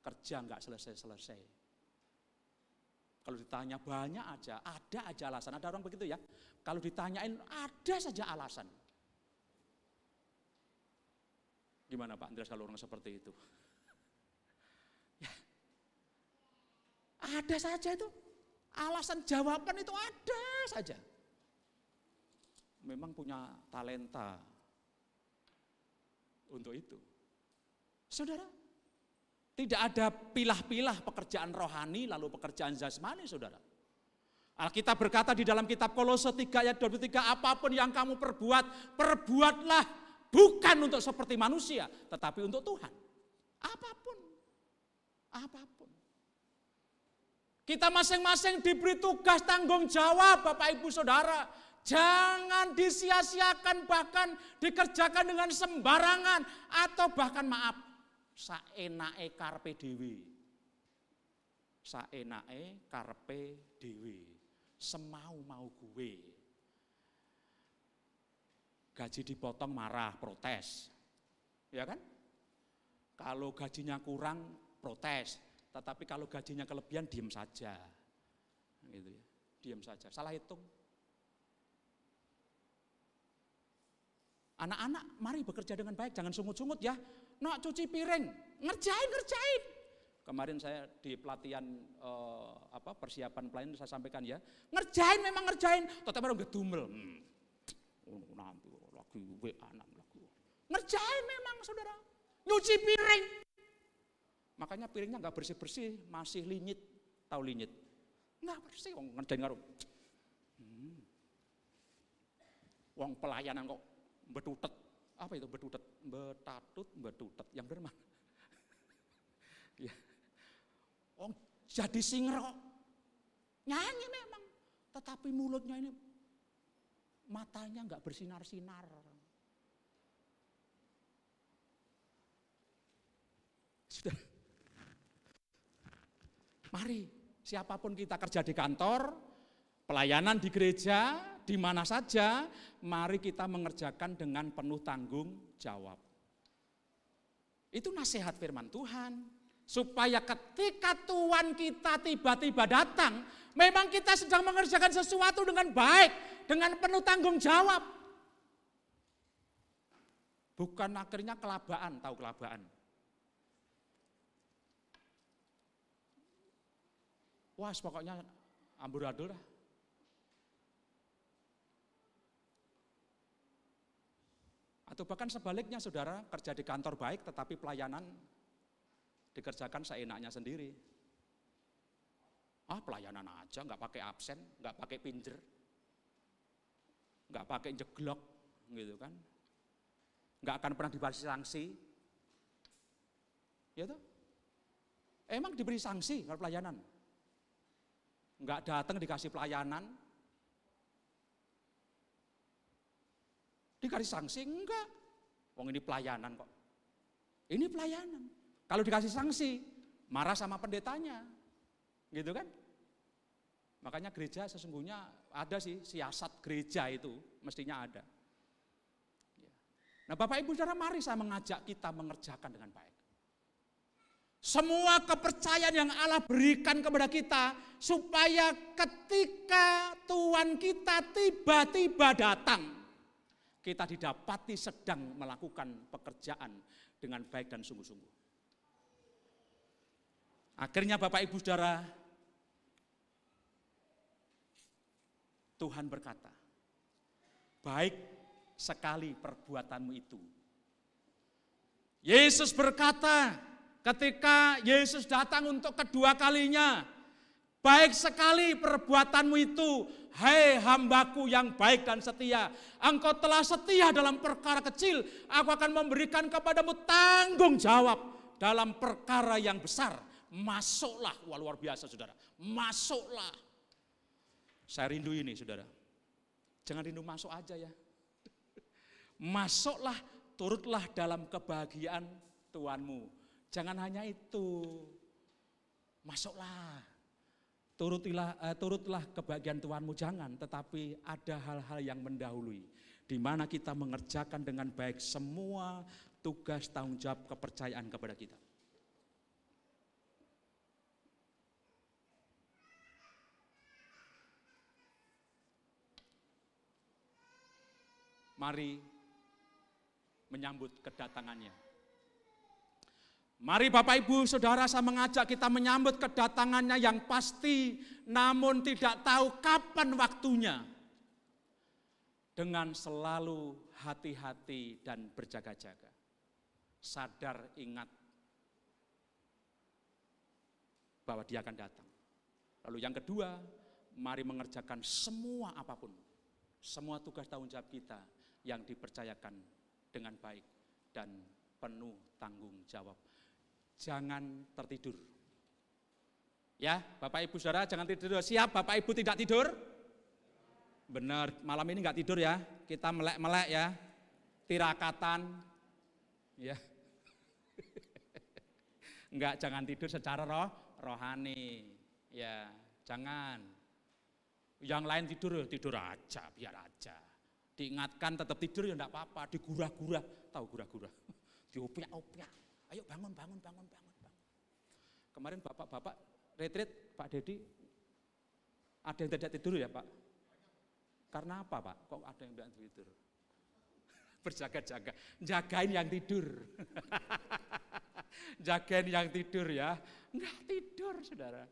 Kerja enggak selesai-selesai. Kalau ditanya banyak aja, ada aja alasan. Ada orang begitu ya. Kalau ditanyain ada saja alasan. Gimana Pak Andreas kalau orang seperti itu? Ya, ada saja itu. Alasan jawaban itu ada saja. Memang punya talenta untuk itu. Saudara, Tidak ada pilah-pilah pekerjaan rohani lalu pekerjaan jasmani, saudara. Alkitab berkata di dalam kitab Kolose 3 ayat 23, apapun yang kamu perbuat, perbuatlah bukan untuk seperti manusia, tetapi untuk Tuhan. Apapun. Kita masing-masing diberi tugas tanggung jawab, Bapak Ibu Saudara. Jangan disia-siakan, bahkan dikerjakan dengan sembarangan, atau bahkan maaf, saenake karepe dhewe. Saenake karepe dhewe. Semau-mau gue. Gaji dipotong marah, protes. Ya kan? Kalau gajinya kurang, protes. Tetapi kalau gajinya kelebihan, diam saja. Gitu ya. Diam saja. Salah hitung. Anak-anak, mari bekerja dengan baik, jangan sungut-sungut ya. Nak cuci piring, ngerjain. Kemarin saya di pelatihan persiapan pelayanan saya sampaikan ya, memang ngerjain, tetapi orang gedumel. Nanti lagi WA lagi. Ngerjain memang saudara, nyuci piring. Makanya piringnya nggak bersih-bersih, masih linyit, tahu linyit? Nggak bersih, ngerjain karo. Wong pelayanan kok betutet, apa itu betutet? Betutet, yang benar mana? Ya. Oh, jadi singer kok. Nyanyi memang, tetapi mulutnya ini, matanya nggak bersinar-sinar. Sudah. Mari, siapapun kita kerja di kantor, pelayanan di gereja, di mana saja, mari kita mengerjakan dengan penuh tanggung jawab. Itu nasihat firman Tuhan. Supaya ketika Tuhan kita tiba-tiba datang, memang kita sedang mengerjakan sesuatu dengan baik, dengan penuh tanggung jawab. Bukan akhirnya kelabaan, tahu kelabaan. Wah, pokoknya amburadul lah. Atau bahkan sebaliknya saudara, kerja di kantor baik tetapi pelayanan dikerjakan seenaknya sendiri. Pelayanan aja, nggak pakai absen, nggak pakai pinjer, nggak pakai jeglok, gitu kan? Nggak akan pernah diberi sanksi, ya toh? Emang diberi sanksi kalau pelayanan? Nggak datang dikasih pelayanan, dikasih sanksi enggak? Wong ini pelayanan kok. Ini pelayanan. Kalau dikasih sanksi, marah sama pendetanya. Gitu kan? Makanya gereja sesungguhnya ada sih, siasat gereja itu mestinya ada. Nah Bapak Ibu Saudara, mari saya mengajak kita mengerjakan dengan baik. Semua kepercayaan yang Allah berikan kepada kita, supaya ketika Tuhan kita tiba-tiba datang, kita didapati sedang melakukan pekerjaan dengan baik dan sungguh-sungguh. Akhirnya Bapak Ibu Saudara, Tuhan berkata, baik sekali perbuatanmu itu. Yesus berkata ketika Yesus datang untuk kedua kalinya, baik sekali perbuatanmu itu, hai hambaku yang baik dan setia. Engkau telah setia dalam perkara kecil, aku akan memberikan kepadamu tanggung jawab dalam perkara yang besar. Masuklah, wah luar biasa saudara, masuklah. Saya rindu ini saudara, jangan rindu masuk aja ya. Masuklah, turutlah dalam kebahagiaan Tuhanmu. Jangan hanya itu, masuklah, turutlah kebahagiaan Tuhanmu, jangan. Tetapi ada hal-hal yang mendahului, di mana kita mengerjakan dengan baik semua tugas tanggung jawab kepercayaan kepada kita. Mari menyambut kedatangannya. Mari Bapak Ibu Saudara, saya mengajak kita menyambut kedatangannya yang pasti, namun tidak tahu kapan waktunya. Dengan selalu hati-hati dan berjaga-jaga. Sadar, ingat, bahwa dia akan datang. Lalu yang kedua, mari mengerjakan semua apapun, semua tugas tanggung jawab kita yang dipercayakan dengan baik dan penuh tanggung jawab. Jangan tertidur. Ya, Bapak Ibu Saudara, jangan tidur. Siap Bapak Ibu tidak tidur? Benar, malam ini enggak tidur ya. Kita melek-melek ya. Tirakatan. Ya. Enggak, jangan tidur secara rohani. Ya, jangan. Yang lain tidur aja, biar aja. Diingatkan tetap tidur ya enggak apa-apa, digurah-gurah. Tahu gurah-gurah? Diopiak-opiak. Ayo bangun. Kemarin bapak-bapak retreat, Pak Dedi, ada yang tidak tidur ya Pak? Karena apa Pak? Kok ada yang tidak tidur? Berjaga-jaga, jagain yang tidur. Jagain yang tidur ya. Enggak tidur saudara.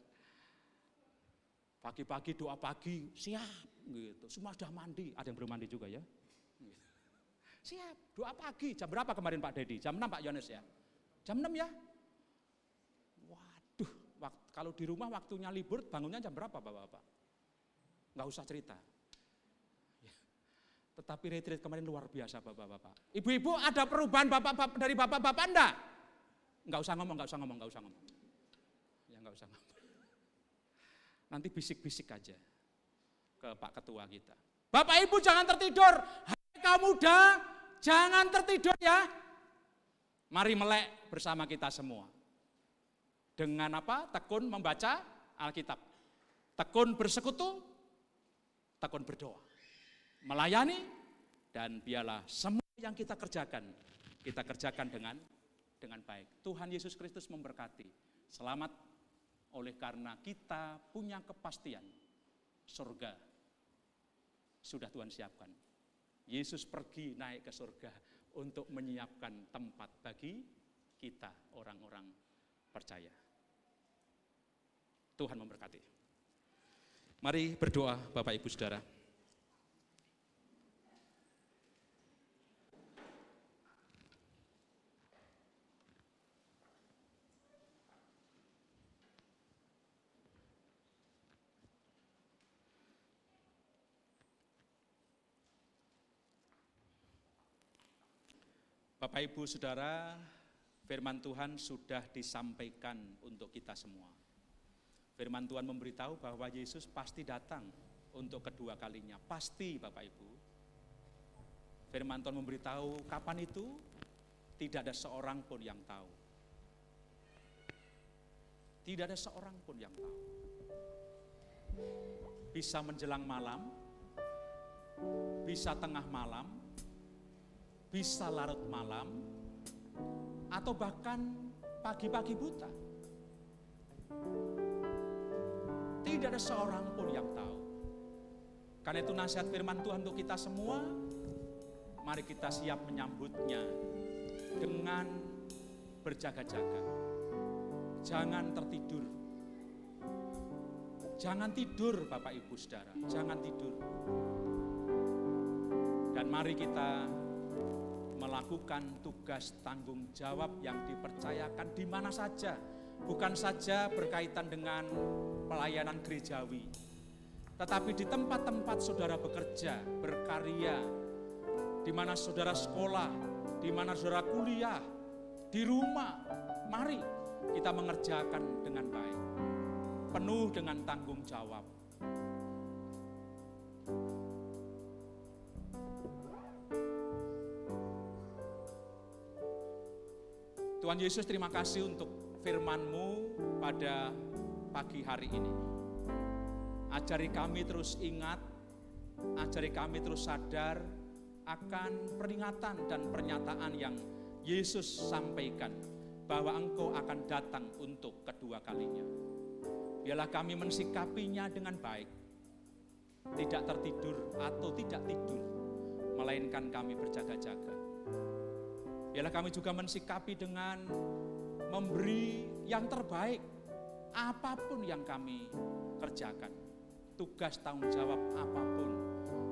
Pagi-pagi doa pagi, siap gitu. Semua sudah mandi, ada yang belum mandi juga ya. Siap, doa pagi. Jam berapa kemarin Pak Dedi? Jam 6 Pak Yones ya? Jam 6 ya? Waduh, kalau di rumah waktunya libur, bangunnya jam berapa Bapak-Bapak? Enggak usah cerita. Tetapi retreat kemarin luar biasa Bapak-Bapak. Ibu-ibu ada perubahan Bapak-Bapak dari Bapak-Bapak enggak? Enggak usah ngomong. Ya enggak usah ngomong. Nanti bisik-bisik aja ke Pak Ketua kita. Bapak Ibu jangan tertidur. Hai kaum muda, jangan tertidur ya. Mari melek bersama kita semua. Dengan apa? Tekun membaca Alkitab. Tekun bersekutu, tekun berdoa. Melayani, dan biarlah semua yang kita kerjakan dengan baik. Tuhan Yesus Kristus memberkati. Selamat oleh karena kita punya kepastian surga sudah Tuhan siapkan. Yesus pergi naik ke surga untuk menyiapkan tempat bagi kita orang-orang percaya. Tuhan memberkati. Mari berdoa Bapak Ibu Saudara. Bapak Ibu Saudara, firman Tuhan sudah disampaikan untuk kita semua. Firman Tuhan memberitahu bahwa Yesus pasti datang untuk kedua kalinya. Pasti Bapak Ibu. Firman Tuhan memberitahu kapan itu tidak ada seorang pun yang tahu. Tidak ada seorang pun yang tahu. Bisa menjelang malam, bisa tengah malam, bisa larut malam, atau bahkan pagi-pagi buta. Tidak ada seorang pun yang tahu. Karena itu nasihat firman Tuhan untuk kita semua, mari kita siap menyambutnya dengan berjaga-jaga. Jangan tertidur. Jangan tidur Bapak Ibu Saudara, jangan tidur. Dan mari kita melakukan tugas tanggung jawab yang dipercayakan di mana saja, bukan saja berkaitan dengan pelayanan gerejawi, tetapi di tempat-tempat saudara bekerja, berkarya, di mana saudara sekolah, di mana saudara kuliah, di rumah. Mari kita mengerjakan dengan baik, penuh dengan tanggung jawab. Tuhan Yesus, terima kasih untuk firman-Mu pada pagi hari ini. Ajari kami terus ingat, ajari kami terus sadar akan peringatan dan pernyataan yang Yesus sampaikan bahwa Engkau akan datang untuk kedua kalinya. Biarlah kami mensikapinya dengan baik, tidak tertidur atau tidak tidur, melainkan kami berjaga-jaga. Biarlah kami juga mensikapi dengan memberi yang terbaik, apapun yang kami kerjakan, tugas tanggung jawab apapun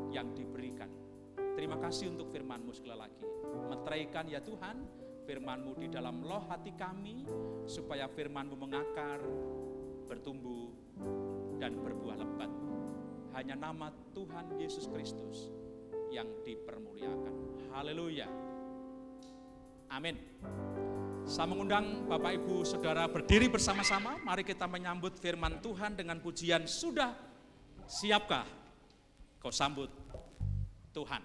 yang diberikan. Terima kasih untuk firman-Mu sekali lagi. Meteraikan ya Tuhan, firman-Mu di dalam loh hati kami, supaya firman-Mu mengakar bertumbuh, dan berbuah lebat. Hanya nama Tuhan Yesus Kristus yang dipermuliakan. Haleluya. Amin. Saya mengundang Bapak Ibu Saudara berdiri bersama-sama. Mari kita menyambut firman Tuhan dengan pujian Sudah Siapkah Kau Sambut Tuhan.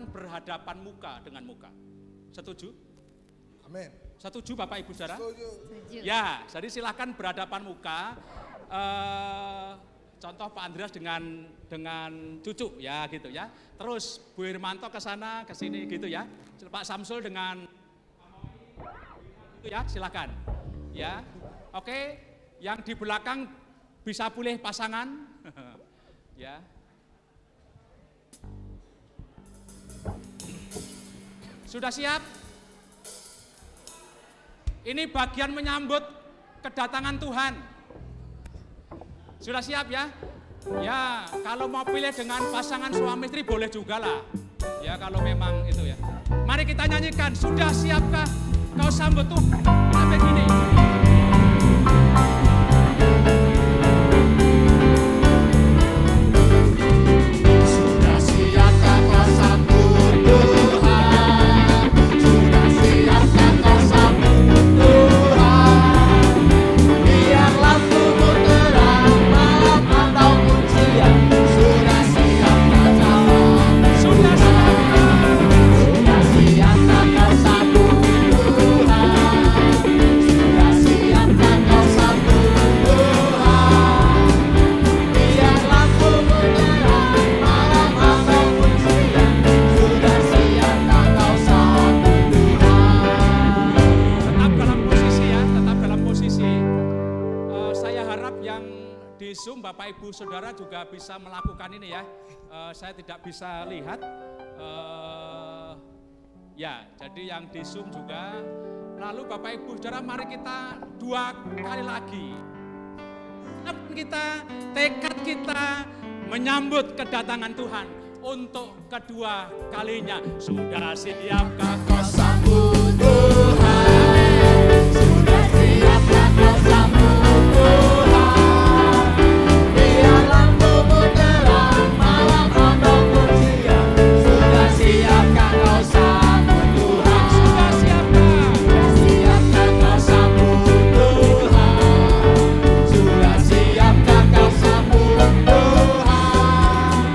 Berhadapan muka dengan muka. Setuju? Amin. Setuju Bapak Ibu Saudara? Setuju. Ya, jadi silakan berhadapan muka. Contoh Pak Andreas dengan cucu ya gitu ya. Terus Bu Irmanto ke sana ke sini gitu ya. Pak Samsul dengan itu ya, silakan. Ya. Oke, yang di belakang bisa pilih pasangan. Ya. Sudah siap? Ini bagian menyambut kedatangan Tuhan. Sudah siap ya? Ya, kalau mau pilih dengan pasangan suami istri boleh juga lah. Ya, kalau memang itu ya. Mari kita nyanyikan, sudah siapkah kau sambut Tuhan? Sampai gini. Sudah siapkah kau sambut Tuhan? Sudah siapkah kau sambut Tuhan? Biar lampumu terang malam ataupun siang. Sudah siapkah kau sambut Tuhan? Sudah siapkah kau sambut Tuhan? Sudah di Zoom Bapak Ibu Saudara juga bisa melakukan ini ya. Saya tidak bisa lihat. Ya, jadi yang di Zoom juga. Lalu Bapak Ibu Saudara, mari kita 2 kali lagi. Tekad kita menyambut kedatangan Tuhan untuk kedua kalinya. Sudah siapkah kau sambut Tuhan? Sudah siapkah kau sambut Tuhan? Biar lampumu terang malam ataupun siang. Sudah siapkah kau sambut Tuhan? Sudah siapkah? Siapkah kau sambut Tuhan? Sudah siapkah kau sambut Tuhan?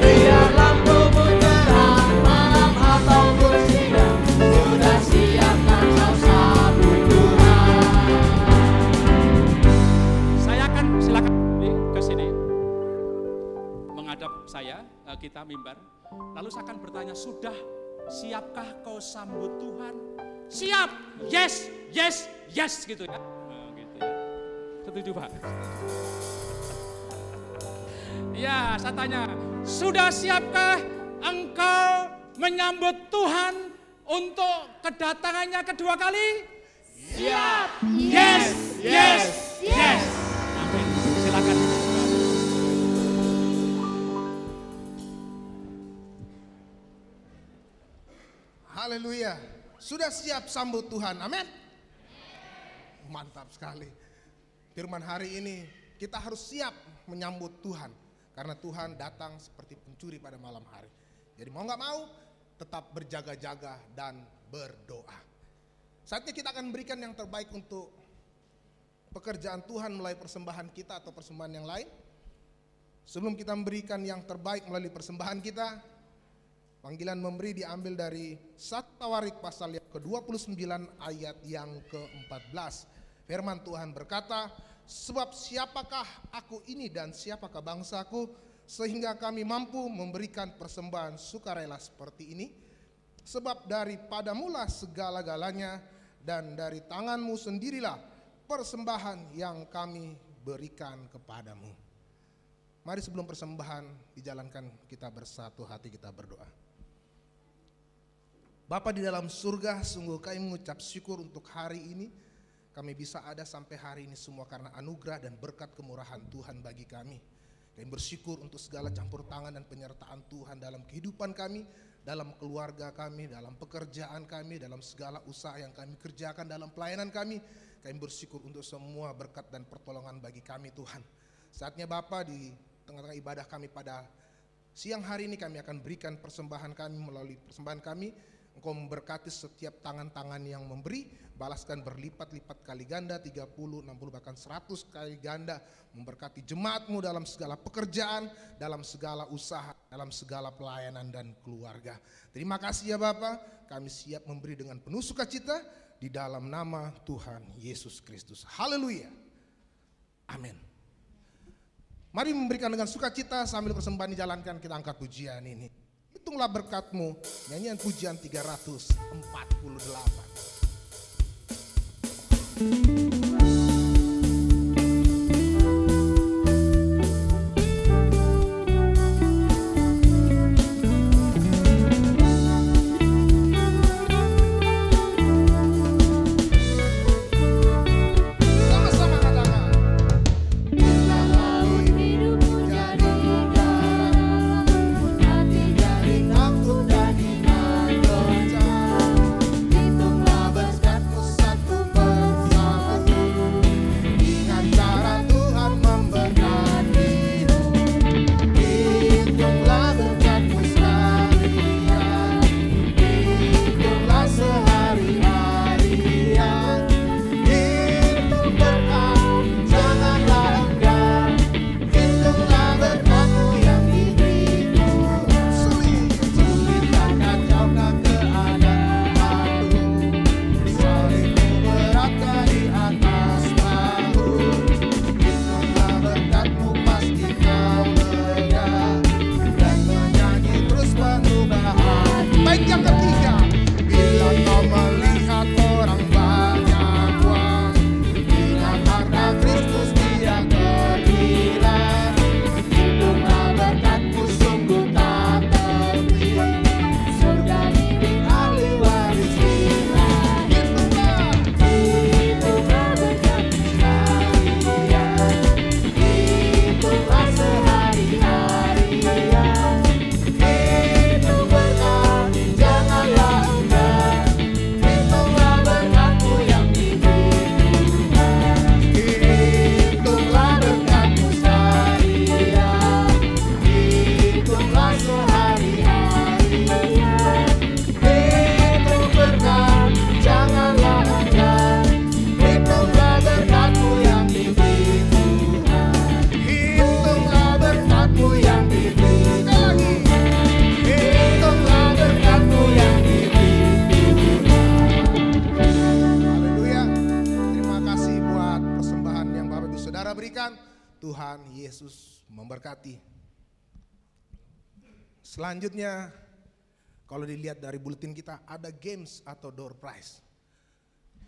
Biar lampumu terang malam ataupun siang. Sudah siapkah kau sambut Tuhan? Saya akan silakan ke sini menghadap saya, kita mimbar. Lalu saya akan bertanya, sudah siapkah kau sambut Tuhan? Siap, yes, yes, yes gitu ya. Gitu ya. Setuju Pak? Ya, saya tanya, sudah siapkah engkau menyambut Tuhan untuk kedatangannya kedua kali? Siap, yes, yes, yes. Amin. Silakan. Haleluya. Sudah siap sambut Tuhan. Amin. Mantap sekali. Firman hari ini kita harus siap menyambut Tuhan. Karena Tuhan datang seperti pencuri pada malam hari. Jadi mau gak mau tetap berjaga-jaga dan berdoa. Saatnya kita akan berikan yang terbaik untuk pekerjaan Tuhan melalui persembahan kita atau persembahan yang lain. Sebelum kita memberikan yang terbaik melalui persembahan kita, panggilan memberi diambil dari 1 Tawarik pasal yang ke-29 ayat yang ke-14. Firman Tuhan berkata, sebab siapakah aku ini dan siapakah bangsaku, sehingga kami mampu memberikan persembahan sukarela seperti ini. Sebab daripadamulah segala-galanya, dan dari tanganmu sendirilah persembahan yang kami berikan kepadamu. Mari sebelum persembahan dijalankan, kita bersatu hati, kita berdoa. Bapa di dalam surga, sungguh kami mengucap syukur untuk hari ini. Kami bisa ada sampai hari ini semua karena anugerah dan berkat kemurahan Tuhan bagi kami. Kami bersyukur untuk segala campur tangan dan penyertaan Tuhan dalam kehidupan kami, dalam keluarga kami, dalam pekerjaan kami, dalam segala usaha yang kami kerjakan, dalam pelayanan kami. Kami bersyukur untuk semua berkat dan pertolongan bagi kami Tuhan. Saatnya Bapa, di tengah-tengah ibadah kami pada siang hari ini kami akan berikan persembahan kami. Melalui persembahan kami Engkau memberkati setiap tangan-tangan yang memberi, balaskan berlipat-lipat kali ganda, 30, 60 bahkan 100 kali ganda. Memberkati jemaatmu dalam segala pekerjaan, dalam segala usaha, dalam segala pelayanan dan keluarga. Terima kasih ya Bapak, kami siap memberi dengan penuh sukacita di dalam nama Tuhan Yesus Kristus. Haleluya. Amin. Mari memberikan dengan sukacita sambil persembahan dijalankan, kita angkat pujian ini. Hitunglah berkat-Mu, nyanyian pujian 348. Hitunglah berkat-Mu satu persatu. nantikan. Tuhan Yesus memberkati. Selanjutnya, kalau dilihat dari buletin kita, ada games atau door prize.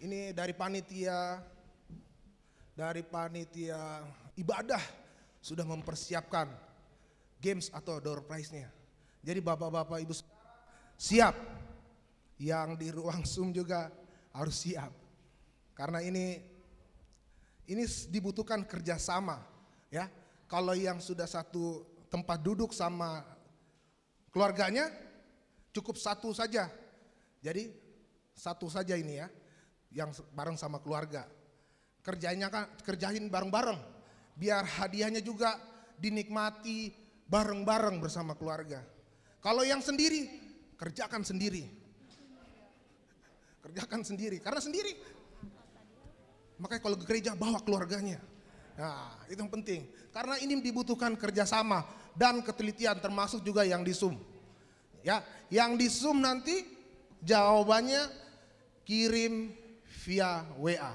Ini dari panitia ibadah sudah mempersiapkan games atau door prize-nya. Jadi bapak-bapak ibu siap, yang di ruang Zoom juga harus siap. Karena ini dibutuhkan kerjasama, ya. Kalau yang sudah satu tempat duduk sama keluarganya, cukup satu saja. Jadi satu saja ini ya, yang bareng sama keluarga. Kerjain bareng-bareng, biar hadiahnya juga dinikmati bareng-bareng bersama keluarga. Kalau yang sendiri, kerjakan sendiri. Karena sendiri. Makanya kalau ke gereja bawa keluarganya. Nah, itu yang penting. Karena ini dibutuhkan kerjasama dan ketelitian, termasuk juga yang di Zoom. Ya, yang di Zoom nanti jawabannya kirim via WA.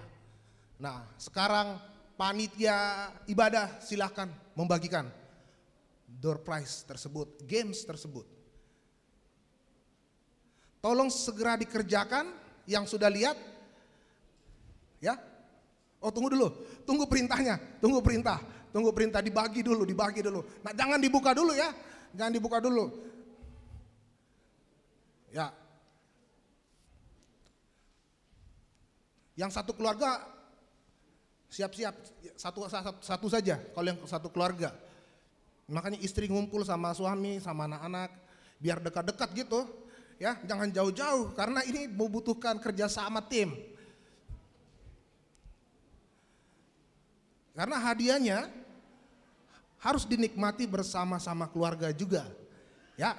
Nah, sekarang panitia ibadah silahkan membagikan door prize tersebut, games tersebut. Tolong segera dikerjakan yang sudah lihat. Ya. Oh, tunggu dulu. Tunggu perintahnya. Tunggu perintah dibagi dulu. Nah, jangan dibuka dulu ya. Jangan dibuka dulu. Ya. Yang satu keluarga siap-siap, satu saja kalau yang satu keluarga. Makanya istri ngumpul sama suami, sama anak-anak, biar dekat-dekat gitu, ya, jangan jauh-jauh karena ini membutuhkan kerjasama tim. Karena hadiahnya harus dinikmati bersama-sama keluarga juga, ya.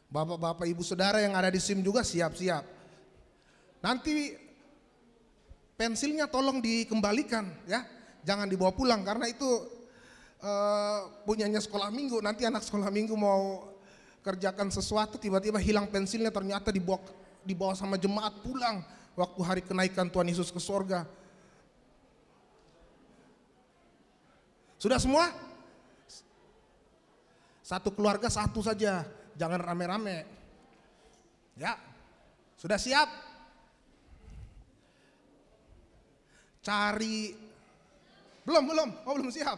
Bapak-bapak, ibu saudara yang ada di SIM juga siap-siap. Nanti pensilnya tolong dikembalikan ya, jangan dibawa pulang karena itu punyanya sekolah minggu. Nanti anak sekolah minggu mau kerjakan sesuatu tiba-tiba hilang pensilnya, ternyata dibawa sama jemaat pulang waktu hari kenaikan Tuhan Yesus ke surga. Sudah semua? Satu keluarga satu saja, jangan rame-rame. Ya, sudah siap? Cari, belum siap.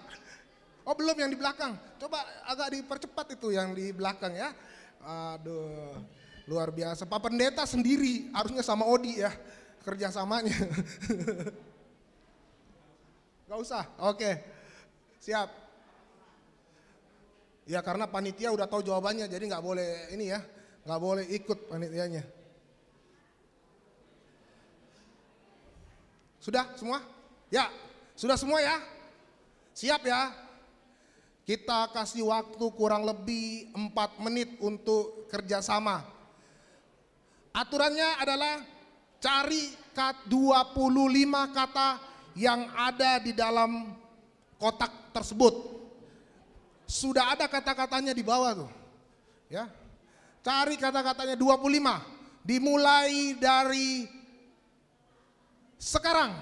Oh, belum yang di belakang. Coba agak dipercepat itu yang di belakang ya. Aduh, luar biasa. Pak Pendeta sendiri, harusnya sama Odi ya kerjasamanya. Gak usah, oke. Siap. Ya karena panitia udah tahu jawabannya, jadi nggak boleh ini ya, nggak boleh ikut panitianya. Sudah semua? Ya, sudah semua ya? Siap ya? Kita kasih waktu kurang lebih 4 menit untuk kerjasama. Aturannya adalah cari 25 kata yang ada di dalam kotak tersebut. Sudah ada kata-katanya di bawah tuh. Ya. Cari kata-katanya 25. Dimulai dari sekarang,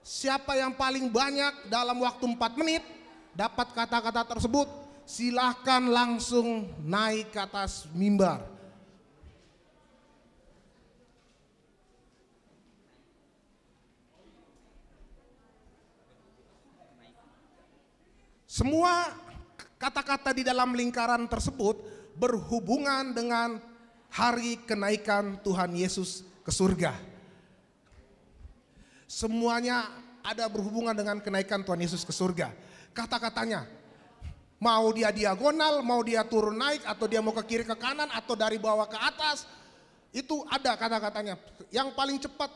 siapa yang paling banyak dalam waktu 4 menit dapat kata-kata tersebut, silahkan langsung naik ke atas mimbar. Semua kata-kata di dalam lingkaran tersebut berhubungan dengan hari kenaikan Tuhan Yesus ke surga. Semuanya ada berhubungan dengan kenaikan Tuhan Yesus ke surga. Kata-katanya, mau dia diagonal, mau dia turun naik, atau dia mau ke kiri ke kanan, atau dari bawah ke atas, itu ada kata-katanya. Yang paling cepat,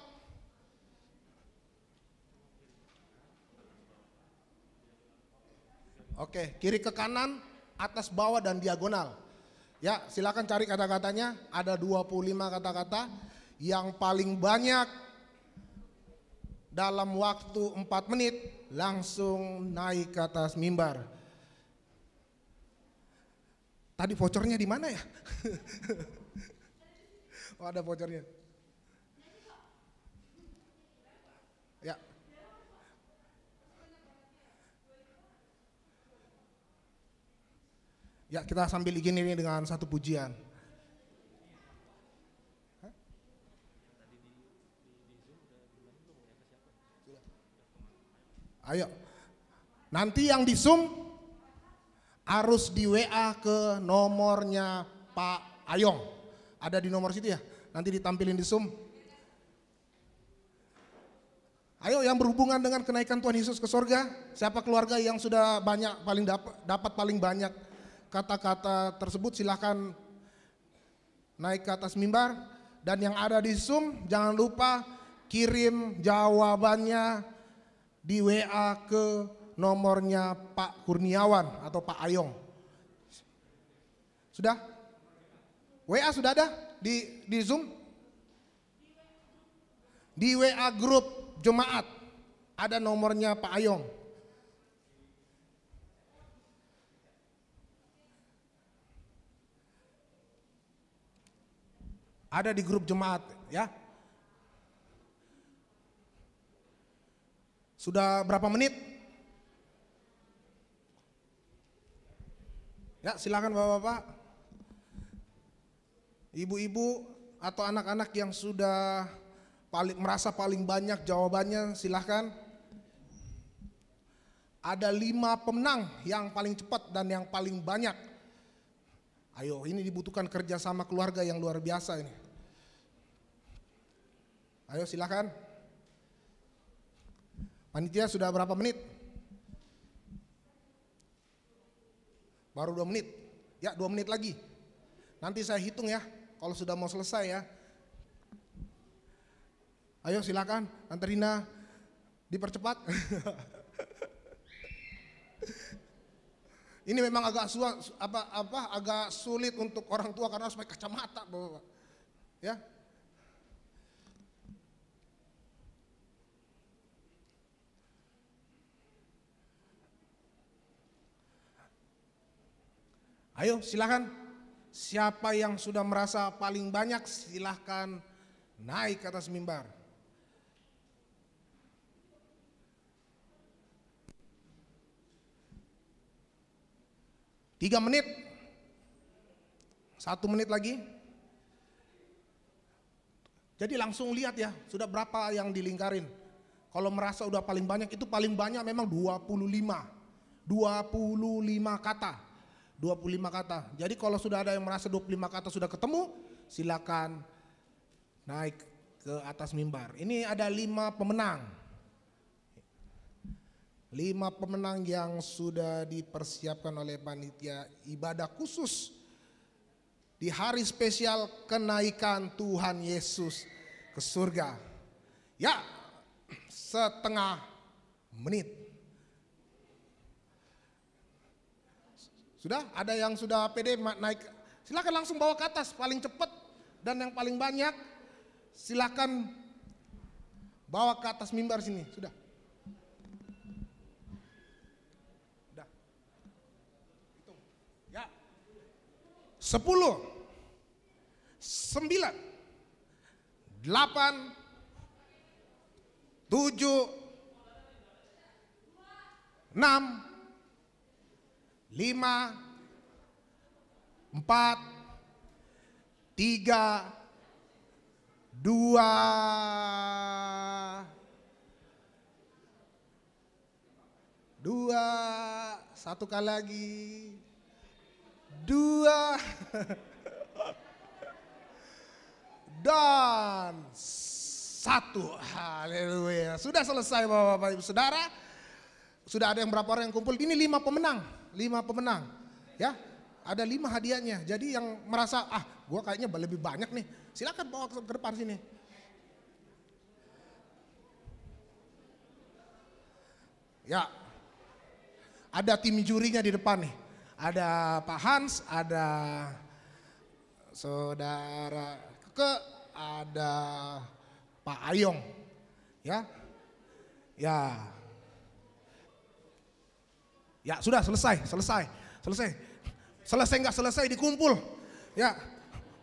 oke, kiri ke kanan, atas bawah dan diagonal. Ya, silakan cari kata-katanya, ada 25 kata-kata. Yang paling banyak dalam waktu 4 menit langsung naik ke atas mimbar. Tadi vouchernya di mana ya? Oh, ada vouchernya. Ya. Ya, kita sambil izin ini dengan satu pujian. Ayo. Nanti yang di Zoom harus di WA ke nomornya Pak Ayong. Ada di nomor situ ya. Nanti ditampilin di Zoom. Ayo yang berhubungan dengan kenaikan Tuhan Yesus ke surga. Siapa keluarga yang sudah banyak dapat paling banyak kata-kata tersebut, silahkan naik ke atas mimbar. Dan yang ada di Zoom jangan lupa kirim jawabannya di WA ke nomornya Pak Kurniawan atau Pak Ayong. Sudah? WA sudah ada di Zoom? Di WA grup jemaat ada nomornya Pak Ayong. Ada di grup jemaat ya. Sudah berapa menit? Ya, silakan Bapak-bapak. Ibu-ibu atau anak-anak yang sudah merasa paling banyak jawabannya, silahkan. Ada 5 pemenang yang paling cepat dan yang paling banyak. Ayo, ini dibutuhkan kerjasama keluarga yang luar biasa ini. Ayo silahkan. Panitia sudah berapa menit? Baru 2 menit. Ya, 2 menit lagi. Nanti saya hitung ya, kalau sudah mau selesai ya. Ayo silakan, Tante Rina dipercepat. Ini memang agak agak sulit untuk orang tua karena harus pakai kacamata, Bapak. Ya. Ayo silakan. Siapa yang sudah merasa paling banyak silahkan naik ke atas mimbar. Tiga menit, 1 menit lagi. Jadi langsung lihat ya, sudah berapa yang dilingkarin. Kalau merasa udah paling banyak, itu paling banyak memang 25 kata. 25 kata. Jadi kalau sudah ada yang merasa 25 kata sudah ketemu, silakan naik ke atas mimbar. Ini ada 5 pemenang. 5 pemenang yang sudah dipersiapkan oleh panitia ibadah khusus di hari spesial kenaikan Tuhan Yesus ke surga. Ya, setengah menit. Sudah? Ada yang sudah pede naik? Silakan langsung bawa ke atas, paling cepat dan yang paling banyak silakan bawa ke atas mimbar sini. Sudah? Sudah. Hitung. Ya. 10, 9, 8, 7, 6, 5, 4, 3, 2, 1 kali lagi, 2, dan 1. Haleluya. Sudah selesai Bapak-bapak Ibu Saudara. Sudah ada yang berapa orang yang kumpul? Ini 5 pemenang. 5 pemenang. Ya, ada 5 hadiahnya. Jadi yang merasa, gua kayaknya lebih banyak nih. Silakan bawa ke depan sini. Ya, ada tim jurinya di depan nih. Ada Pak Hans, ada Saudara Keke, ada Pak Ayong. Ya, ya. Ya sudah selesai nggak selesai dikumpul. Ya,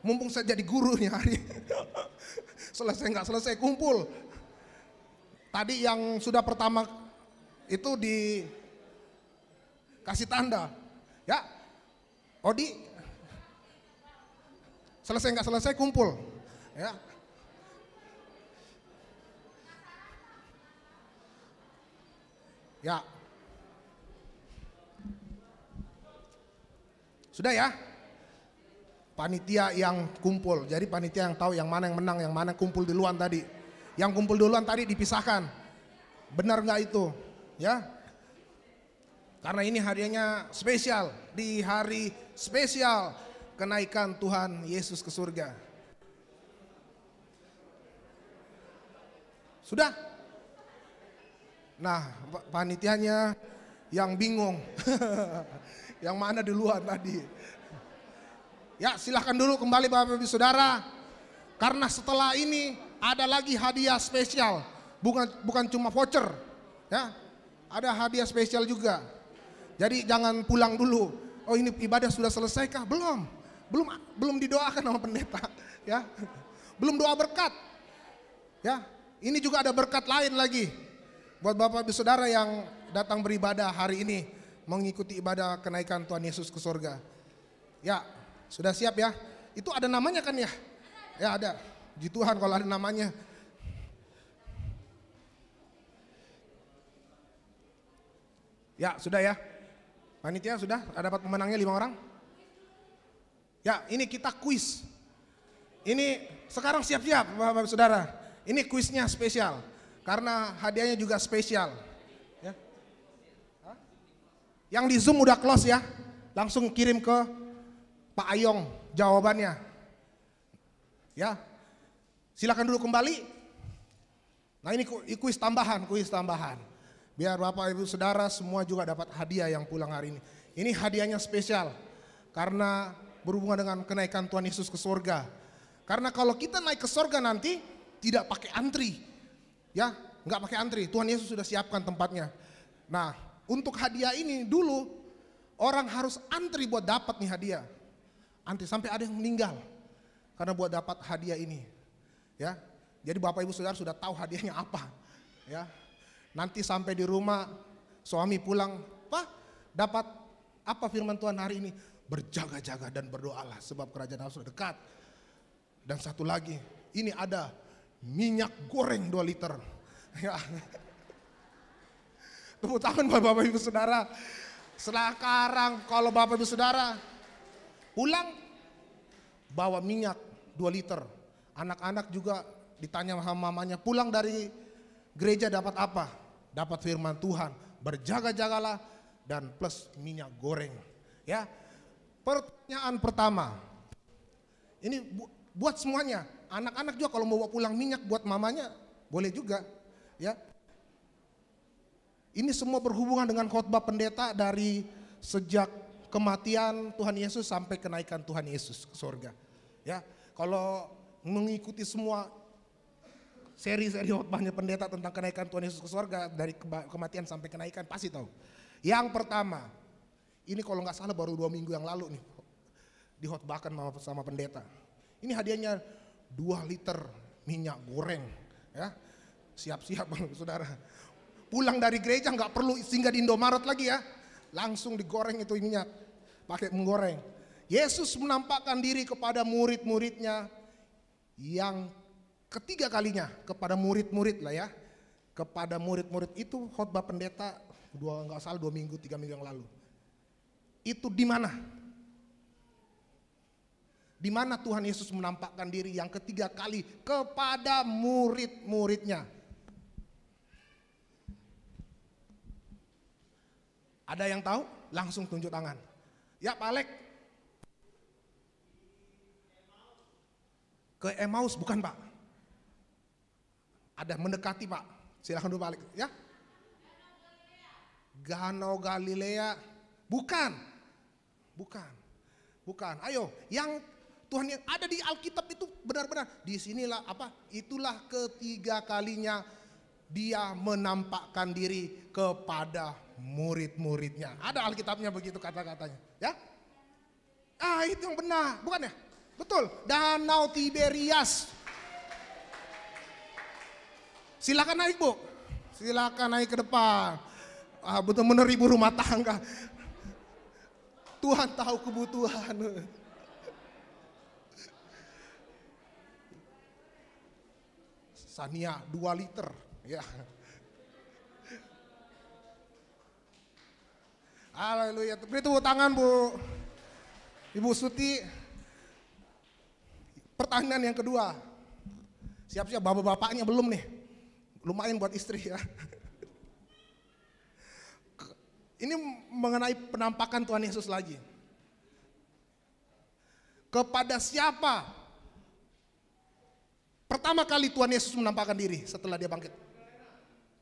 mumpung saya jadi guru nih hari. Selesai nggak selesai kumpul. Tadi yang sudah pertama itu dikasih tanda. Ya, Odi, selesai nggak selesai kumpul, ya. Ya, sudah ya. Panitia yang kumpul, jadi panitia yang tahu yang mana yang menang, yang mana kumpul duluan tadi. Yang kumpul duluan tadi dipisahkan, benar nggak itu, ya? Karena ini hadiahnya spesial, di hari spesial kenaikan Tuhan Yesus ke surga. Sudah? Nah, panitianya yang bingung, yang mana duluan tadi. Ya, silahkan dulu kembali Bapak Ibu Saudara, karena setelah ini ada lagi hadiah spesial, bukan cuma voucher, ya, ada hadiah spesial juga. Jadi jangan pulang dulu. Oh ini ibadah sudah selesai kah? Belum didoakan sama pendeta, ya. Belum doa berkat. Ya, ini juga ada berkat lain lagi buat Bapak Ibu Saudara yang datang beribadah hari ini mengikuti ibadah kenaikan Tuhan Yesus ke surga. Ya, sudah siap ya? Itu ada namanya kan ya? Ya ada. Puji Tuhan kalau ada namanya. Ya, sudah ya. Panitia sudah dapat pemenangnya 5 orang. Ya, ini kita kuis. Ini sekarang siap-siap Bapak Saudara. Ini kuisnya spesial karena hadiahnya juga spesial. Ya. Yang di Zoom udah close ya. Langsung kirim ke Pak Ayong jawabannya. Ya. Silakan dulu kembali. Nah, ini kuis tambahan. Biar Bapak Ibu Saudara semua juga dapat hadiah yang pulang hari ini. Ini hadiahnya spesial karena berhubungan dengan kenaikan Tuhan Yesus ke surga. Karena kalau kita naik ke surga nanti tidak pakai antri. Ya, nggak pakai antri. Tuhan Yesus sudah siapkan tempatnya. Nah, untuk hadiah ini dulu orang harus antri buat dapat nih hadiah. Antri sampai ada yang meninggal karena buat dapat hadiah ini. Ya. Jadi Bapak Ibu Saudara sudah tahu hadiahnya apa. Ya. Nanti sampai di rumah suami pulang, "Pak, dapat apa firman Tuhan hari ini?" Berjaga-jaga dan berdoalah sebab kerajaan Allah sudah dekat. Dan satu lagi, ini ada minyak goreng 2 liter. Ya. Tepuk tangan buat Bapak Ibu Saudara. Sekarang kalau Bapak Ibu Saudara pulang bawa minyak 2 liter. Anak-anak juga ditanya sama mamanya, pulang dari gereja dapat apa? Dapat firman Tuhan, berjaga-jagalah dan plus minyak goreng. Ya. Pertanyaan pertama. Ini buat semuanya. Anak-anak juga kalau mau bawa pulang minyak buat mamanya boleh juga, ya. Ini semua berhubungan dengan khotbah pendeta dari sejak kematian Tuhan Yesus sampai kenaikan Tuhan Yesus ke surga. Ya, kalau mengikuti semua seri-seri khotbahnya pendeta tentang kenaikan Tuhan Yesus ke surga dari kematian sampai kenaikan pasti tahu. Yang pertama, ini kalau nggak salah baru 2 minggu yang lalu nih dikhotbahkan sama pendeta. Ini hadiahnya 2 liter minyak goreng, ya. Siap-siap Saudara. Pulang dari gereja nggak perlu singgah di Indomaret lagi ya, langsung digoreng itu minyak, pakai menggoreng. Yesus menampakkan diri kepada murid-muridnya yang ketiga kalinya, kepada murid-murid lah ya, kepada murid-murid itu khotbah pendeta 2 minggu 3 minggu yang lalu. Itu di mana? Di mana Tuhan Yesus menampakkan diri yang ketiga kali kepada murid-muridnya? Ada yang tahu? Langsung tunjuk tangan. Ya Pak Alek. Ke Emmaus bukan Pak? Ada mendekati Pak. Silakan dulu Pak Alek. Ya. Danau Galilea. Bukan. Ayo, yang Tuhan yang ada di Alkitab itu benar-benar di sinilah apa? Itulah ketiga kalinya Dia menampakkan diri kepada murid-muridnya. Ada Alkitabnya begitu kata-katanya, ya? Itu yang benar, bukan ya? Betul, Danau Tiberias. Silakan naik Bu, silakan naik ke depan. Betul-benar ibu rumah tangga. Tuhan tahu kebutuhan. Sania 2 liter. Ya. Haleluya. Beri tepuk tangan Bu. Ibu Suti. Pertanyaan yang kedua. Siap-siap bapak-bapaknya belum nih. Lumayan buat istri ya. Ini mengenai penampakan Tuhan Yesus lagi. Kepada siapa pertama kali Tuhan Yesus menampakkan diri setelah dia bangkit?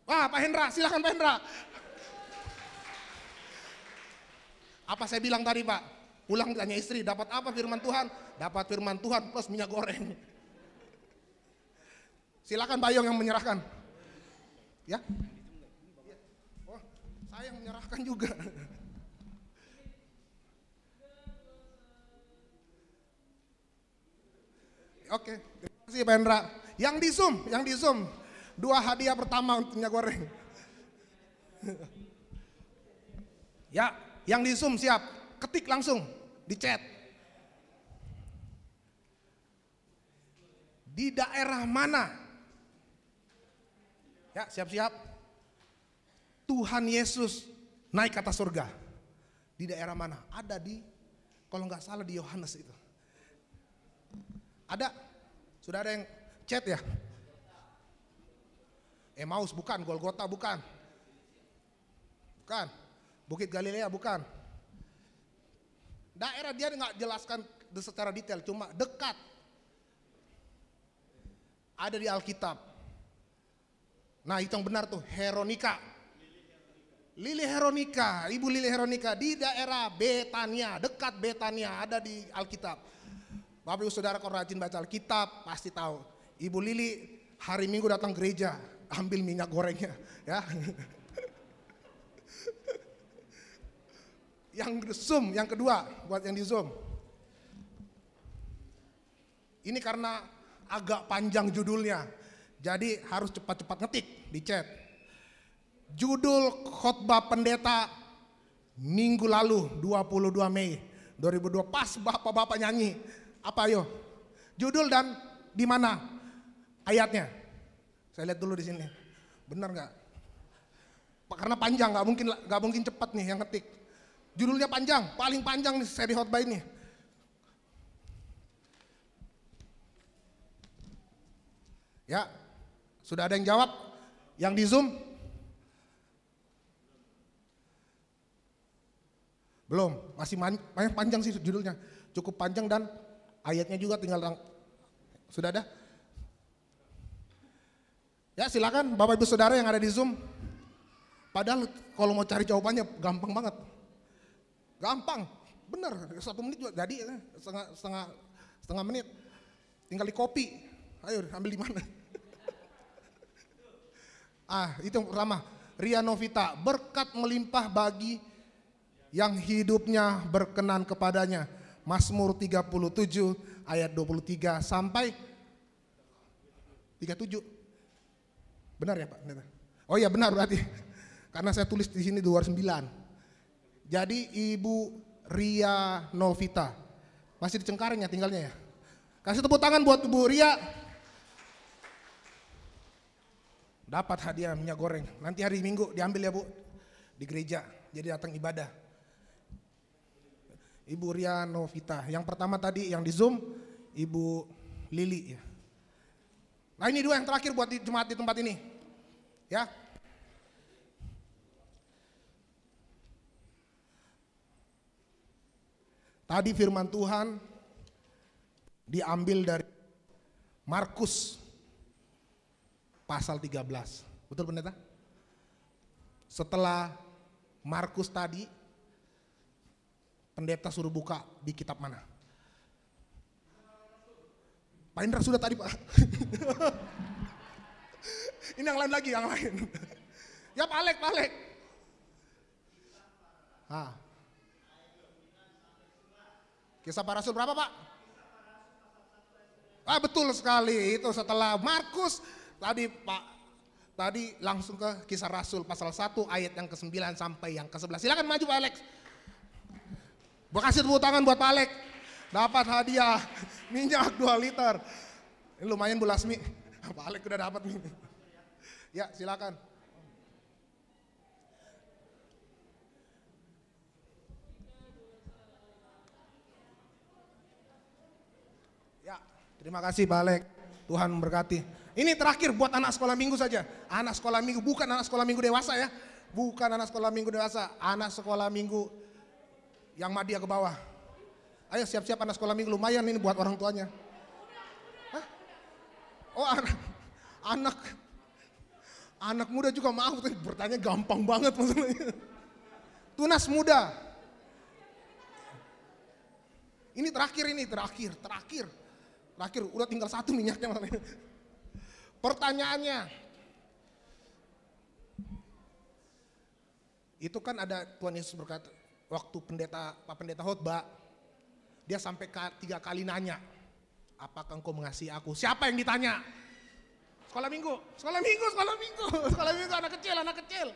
Wah, Pak Hendra, silakan Pak Hendra. Apa saya bilang tadi Pak? Pulang tanya istri, dapat apa firman Tuhan? Dapat firman Tuhan plus minyak goreng. Silakan Bayong yang menyerahkan. Ya. Oh, saya yang menyerahkan juga. Oke, terima kasih Pak Hendra. Yang di Zoom, 2 hadiah pertama untuk minyak goreng. Ya, yang di Zoom siap, ketik langsung di chat. Di daerah mana? Ya, siap-siap. Tuhan Yesus naik ke atas surga. Di daerah mana? Ada di, kalau nggak salah di Yohanes itu. Ada? Sudah ada yang chat ya? Emmaus bukan, Golgota bukan. Bukan. Bukit Galilea bukan. Daerah dia nggak jelaskan secara detail, cuma dekat. Ada di Alkitab. Nah itu yang benar tuh, Heronika. Lili Heronika, Ibu Lili Heronika di daerah Betania, dekat Betania, ada di Alkitab. Bapak Ibu Saudara kalau rajin baca Alkitab pasti tahu. Ibu Lili hari Minggu datang gereja, ambil minyak gorengnya, ya. Yang Zoom, yang kedua buat yang di Zoom. Ini karena agak panjang judulnya, jadi harus cepat-cepat ngetik di chat. Judul khotbah pendeta minggu lalu 22 Mei 2002, pas bapak-bapak nyanyi. Apa yo? Judul dan di mana ayatnya? Saya lihat dulu di sini. Benar nggak? Karena panjang, nggak mungkin cepat nih yang ngetik. Judulnya panjang, paling panjang nih seri khotbah ini. Ya, sudah ada yang jawab? Yang di Zoom? Belum, masih panjang sih judulnya. Cukup panjang dan ayatnya juga tinggal sudah ada? Ya silakan Bapak Ibu Saudara yang ada di Zoom. Padahal kalau mau cari jawabannya gampang banget. Gampang, bener 1 menit juga jadi, setengah menit. Tinggal di copy. Ayo ambil di mana? Itu yang pertama, Ria Novita, berkat melimpah bagi yang hidupnya berkenan kepadanya. Mazmur 37 ayat 23 sampai 37. Benar ya Pak? Oh iya benar berarti. Karena saya tulis di sini 29. Jadi Ibu Ria Novita, masih di Cengkareng ya tinggalnya ya. Kasih tepuk tangan buat Ibu Ria. Dapat hadiah minyak goreng. Nanti hari Minggu diambil ya Bu, di gereja. Jadi datang ibadah. Ibu Ria Novita. Yang pertama tadi yang di Zoom, Ibu Lili ya. Nah ini 2 yang terakhir buat di jemaat di tempat ini. Ya. Tadi firman Tuhan diambil dari Markus pasal 13. Betul pendeta? Setelah Markus tadi, pendeta suruh buka di kitab mana? Pak Indra sudah tadi Pak. Ini yang lain lagi, yang lain. Ya Pak Alek. Kisah para Rasul berapa Pak? Betul sekali, itu setelah Markus tadi Pak. Tadi langsung ke Kisah Rasul pasal 1 ayat yang ke-9 sampai yang ke-11. Silakan maju Pak Alex. Kasih tepuk tangan buat Pak Alek. Dapat hadiah minyak 2 liter. Ini lumayan Bu Lasmi. Pak Alek udah dapat nih. Ya, silakan. Ya, terima kasih Pak Alek. Tuhan memberkati. Ini terakhir buat anak sekolah minggu saja. Anak sekolah minggu, bukan anak sekolah minggu dewasa ya. Bukan anak sekolah minggu dewasa, anak sekolah minggu yang Madia ke bawah. Ayo siap-siap anak sekolah minggu, lumayan ini buat orang tuanya. Hah? Oh anak muda juga mau, bertanya gampang banget maksudnya. Tunas muda. Ini terakhir, udah tinggal 1 minyaknya maksudnya. Pertanyaannya, itu kan ada Tuhan Yesus berkata, waktu Pak Pendeta khotbah, dia sampai 3 kali nanya, apakah engkau mengasihi aku? Siapa yang ditanya? Sekolah minggu, anak kecil.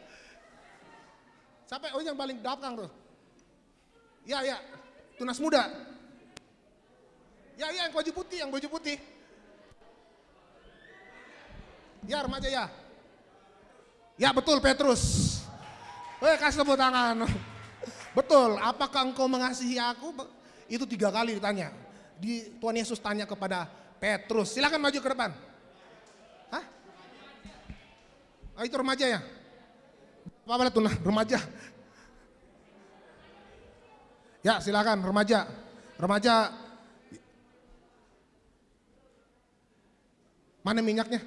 Siapa? Oh yang paling belakang tuh. Ya, tunas muda. Ya, yang baju putih. Ya, remaja ya. Ya betul, Petrus. Kasih tepuk tangan. Betul, apakah engkau mengasihi aku? Itu 3 kali ditanya. Tuhan Yesus tanya kepada Petrus. Silakan maju ke depan. Hah? Oh, itu remaja ya? Apa tuh remaja? Ya, silakan remaja. Mana minyaknya?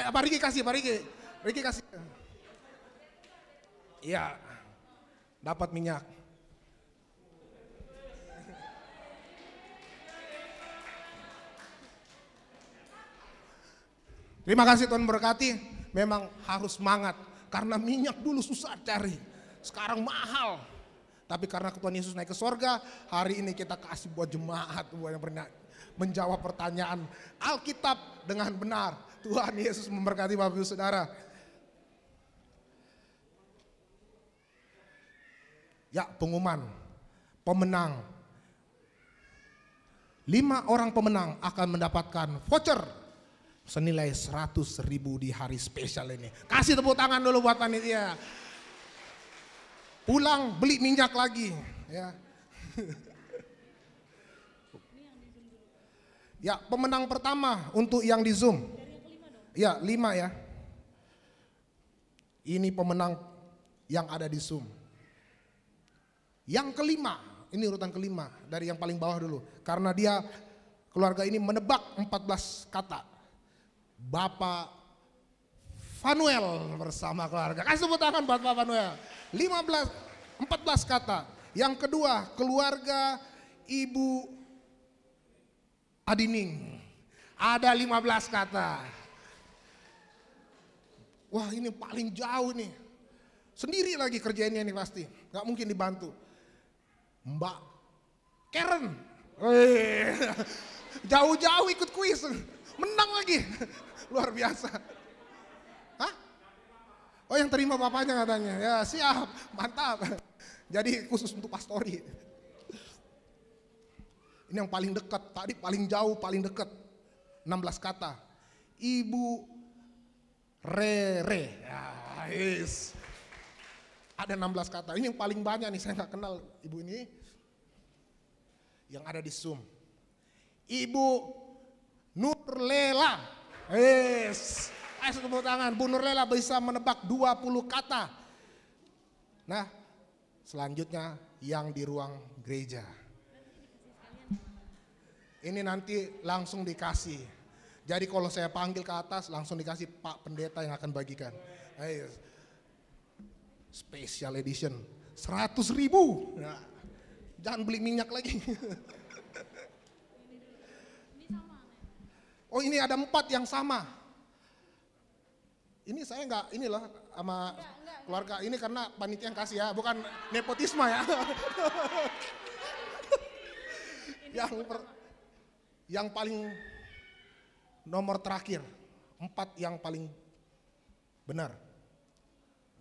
Pak Riki kasih. Iya, dapat minyak. Terima kasih Tuhan berkati. Memang harus semangat karena minyak dulu susah cari, sekarang mahal. Tapi karena Tuhan Yesus naik ke sorga, hari ini kita kasih buat jemaat buat yang menjawab pertanyaan Alkitab dengan benar. Tuhan Yesus memberkati Bapak Ibu Saudara. Ya, pengumuman pemenang. 5 orang pemenang akan mendapatkan voucher senilai 100.000 di hari spesial ini. Kasih tepuk tangan dulu buat panitia. Pulang beli minyak lagi, ya. Ya, pemenang pertama untuk yang di Zoom. Ya, 5 ya. Ini pemenang yang ada di Zoom. Yang kelima, ini urutan kelima dari yang paling bawah dulu. Karena dia keluarga ini menebak 14 kata. Bapak Fanuel bersama keluarga. Kasih tepuk tangan buat Bapak Fanuel. 14 kata. Yang kedua, keluarga Ibu Adining. Ada 15 kata. Wah, ini paling jauh nih. Sendiri lagi kerjainnya ini pasti. Gak mungkin dibantu. Mbak Karen. Jauh-jauh ikut kuis. Menang lagi. Luar biasa. Hah? Oh, yang terima bapaknya katanya. Ya, siap. Mantap. Jadi khusus untuk pastori. Ini yang paling dekat. Tadi paling jauh, paling dekat. 16 kata. Ibu Rere. Ya, yes. Ada 16 kata. Ini yang paling banyak nih. Saya gak kenal ibu ini. Yang ada di Zoom. Ibu Nurlela. Yes. Ayo tepuk tangan. Bu Nurlela bisa menebak 20 kata. Nah, selanjutnya yang di ruang gereja. Ini nanti langsung dikasih. Jadi kalau saya panggil ke atas langsung dikasih Pak Pendeta yang akan bagikan. Ayo. Special edition 100.000. Nah, jangan beli minyak lagi. Oh, ini ada 4 yang sama. Ini saya enggak, ini loh sama keluarga ini karena panitia yang kasih ya, bukan nepotisme ya. Yang paling nomor terakhir, 4 yang paling benar.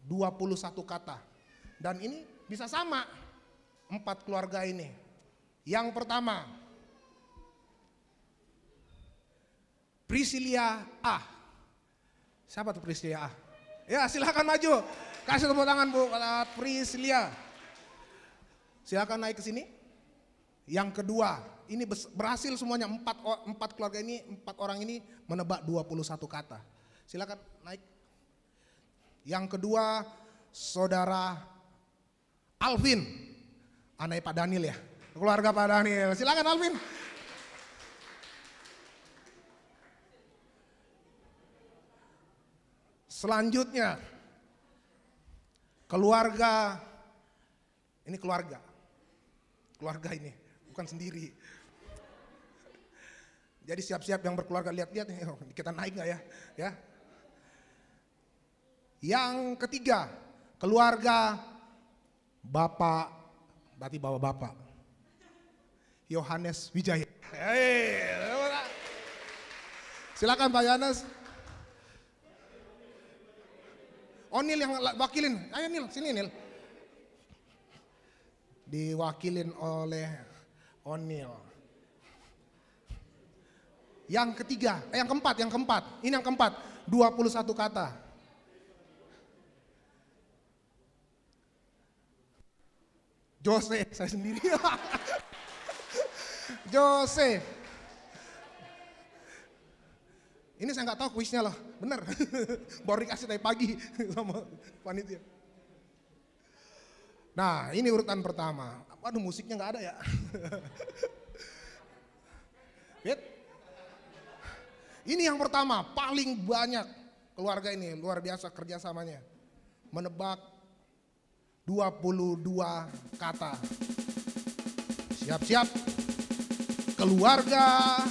21 kata. Dan ini bisa sama 4 keluarga ini. Yang pertama, Priscilia A. Siapa tuh Priscilia A? Ya, silakan maju. Kasih tepuk tangan Bu Priscilia. Silakan naik ke sini. Yang kedua, ini berhasil semuanya 4 keluarga ini, 4 orang ini menebak 21 kata. Silakan naik. Yang kedua, saudara Alvin, anaknya Pak Daniel ya, keluarga Pak Daniel. Silakan Alvin. Selanjutnya, keluarga ini bukan sendiri. Jadi siap-siap yang berkeluarga, lihat-lihat nih, kita naik nggak ya? Ya. Yang ketiga, keluarga Bapak, berarti bapak Yohanes Wijaya. Silakan Pak Yohanes. Oh Nil yang wakilin, ayo Nil, sini Nil. Diwakilin oleh Onil. Yang ketiga, yang keempat, ini yang keempat, 21 kata. Jose, saya sendiri. Jose. Ini saya nggak tahu kuisnya loh, bener. Baru dikasih tadi pagi sama panitia. Nah, ini urutan pertama. Waduh, musiknya nggak ada ya. Lihat. Ini yang pertama, paling banyak keluarga ini, luar biasa kerjasamanya. Menebak 22 kata. Siap-siap. Keluarga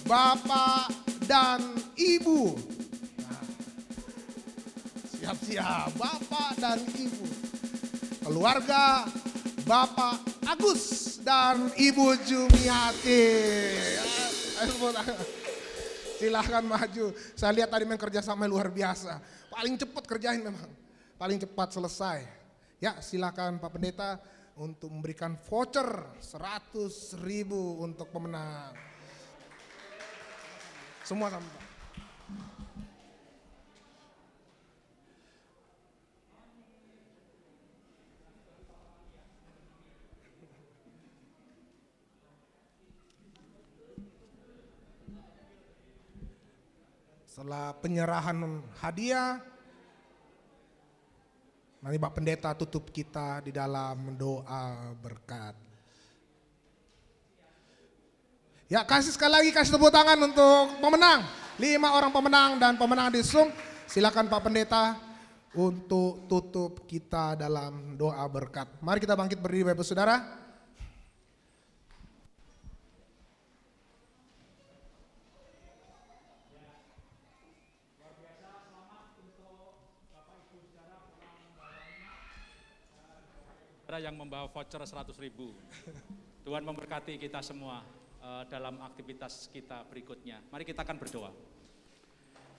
Bapak dan Ibu. Nah, siap-siap, Bapak dan Ibu. Keluarga Bapak Agus dan Ibu Jumiati. Silahkan maju. Saya lihat tadi memang kerjasama luar biasa. Paling cepat kerjain memang. Paling cepat selesai. Ya, silakan Pak Pendeta untuk memberikan voucher 100.000 untuk pemenang. Semua sama Pak. Setelah penyerahan hadiah, nanti Pak Pendeta tutup kita di dalam doa berkat. Ya, kasih sekali lagi, kasih tepuk tangan untuk pemenang. 5 orang pemenang dan pemenang disung. Silakan Pak Pendeta untuk tutup kita dalam doa berkat. Mari kita bangkit berdiri Bapak Saudara. Yang membawa voucher 100.000. Tuhan memberkati kita semua dalam aktivitas kita berikutnya. Mari kita akan berdoa.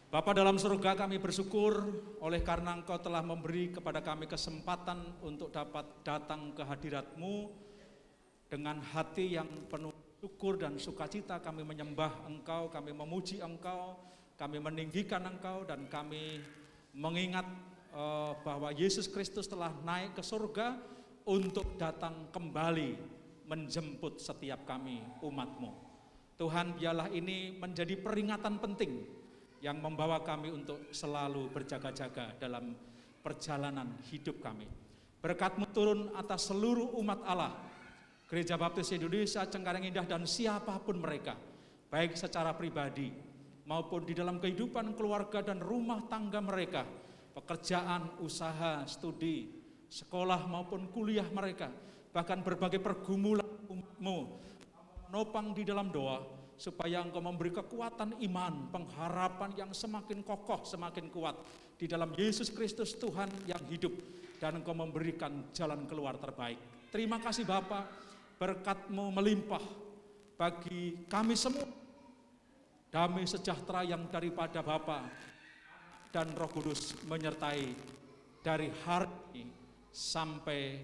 Bapa dalam surga, kami bersyukur oleh karena Engkau telah memberi kepada kami kesempatan untuk dapat datang ke hadirat-Mu dengan hati yang penuh syukur dan sukacita. Kami menyembah Engkau, kami memuji Engkau, kami meninggikan Engkau, dan kami mengingat bahwa Yesus Kristus telah naik ke surga untuk datang kembali menjemput setiap kami umat-Mu. Tuhan, biarlah ini menjadi peringatan penting yang membawa kami untuk selalu berjaga-jaga dalam perjalanan hidup kami. Berkat-Mu turun atas seluruh umat Allah, Gereja Baptis Indonesia, Cengkareng Indah, dan siapapun mereka, baik secara pribadi maupun di dalam kehidupan keluarga dan rumah tangga mereka, pekerjaan, usaha, studi, sekolah maupun kuliah mereka, bahkan berbagai pergumulan umat-Mu, menopang di dalam doa, supaya Engkau memberi kekuatan iman, pengharapan yang semakin kokoh, semakin kuat di dalam Yesus Kristus Tuhan yang hidup, dan Engkau memberikan jalan keluar terbaik. Terima kasih Bapa, berkat-Mu melimpah bagi kami semua, damai sejahtera yang daripada Bapa dan Roh Kudus menyertai dari hari ini sampai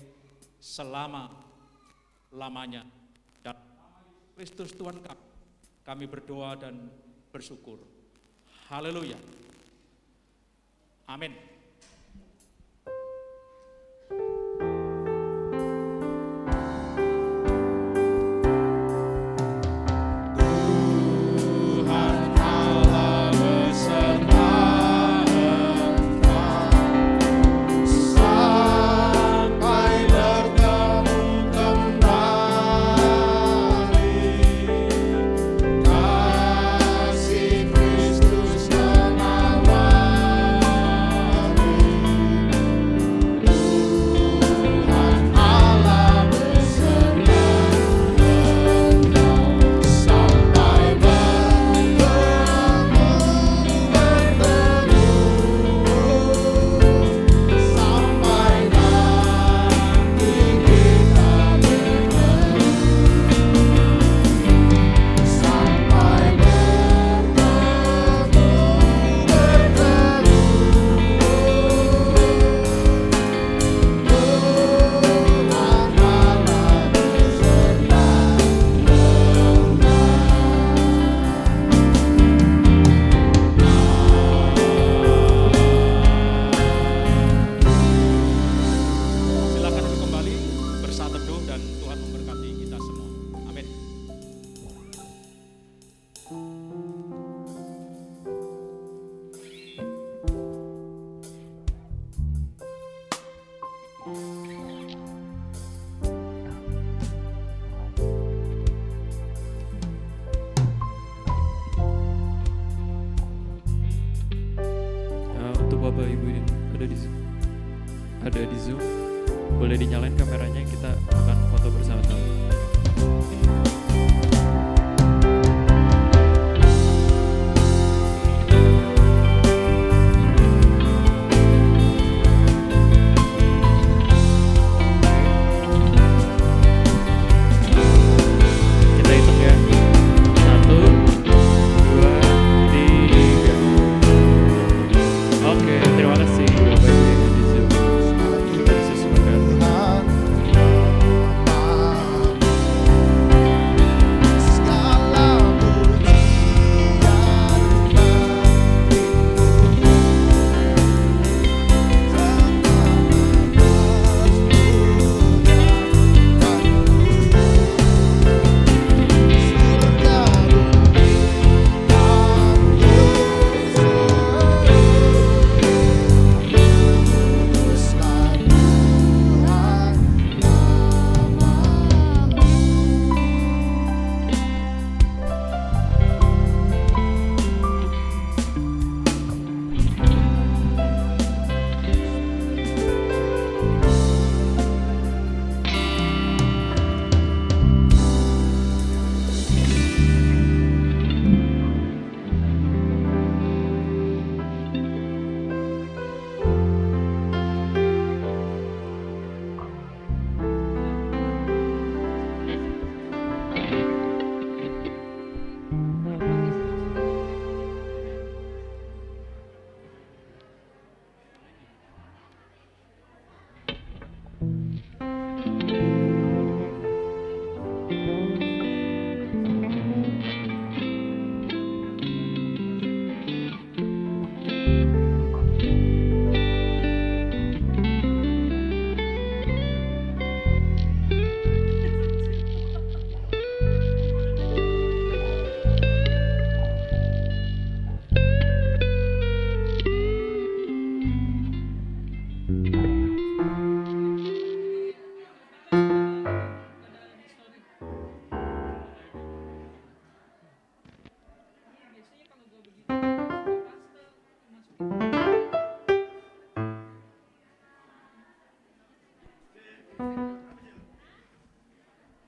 selama-lamanya. Dan Kristus Tuhan kami berdoa dan bersyukur. Haleluya. Amin. Bapak Ibu yang ada di Zoom, boleh dinyalain kameranya, kita akan foto bersama-sama. Kita hitung ya. 1, 2, 3. Oke, terima kasih Bapak Ibu yang di Zoom. Tuhan Yesus memberkati.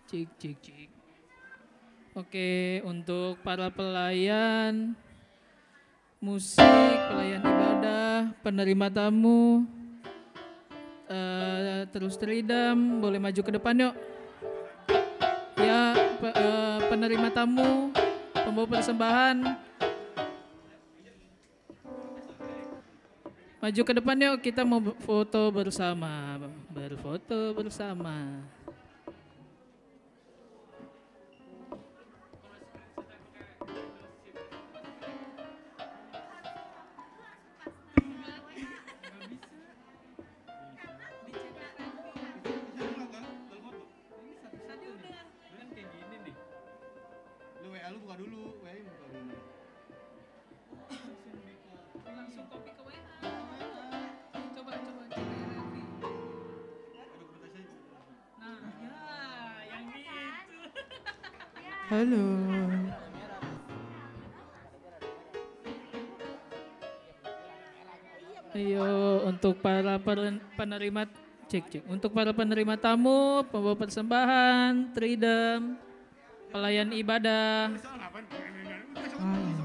Cik, cik, cik. Oke, untuk para pelayan musik, pelayan ibadah, penerima tamu, terus teridam, boleh maju ke depan yuk. Ya, penerima tamu, pembawa persembahan. Maju ke depan yuk, kita mau foto bersama. Berfoto bersama. Lu WA lu buka dulu, WA lu buka dulu. Langsung copy ke WA. Coba Revi. Nah, ya, yang gitu. Halo. Ayo untuk para penerima cek. Untuk para penerima tamu, pembawa persembahan, tridem, pelayan ibadah. Halo.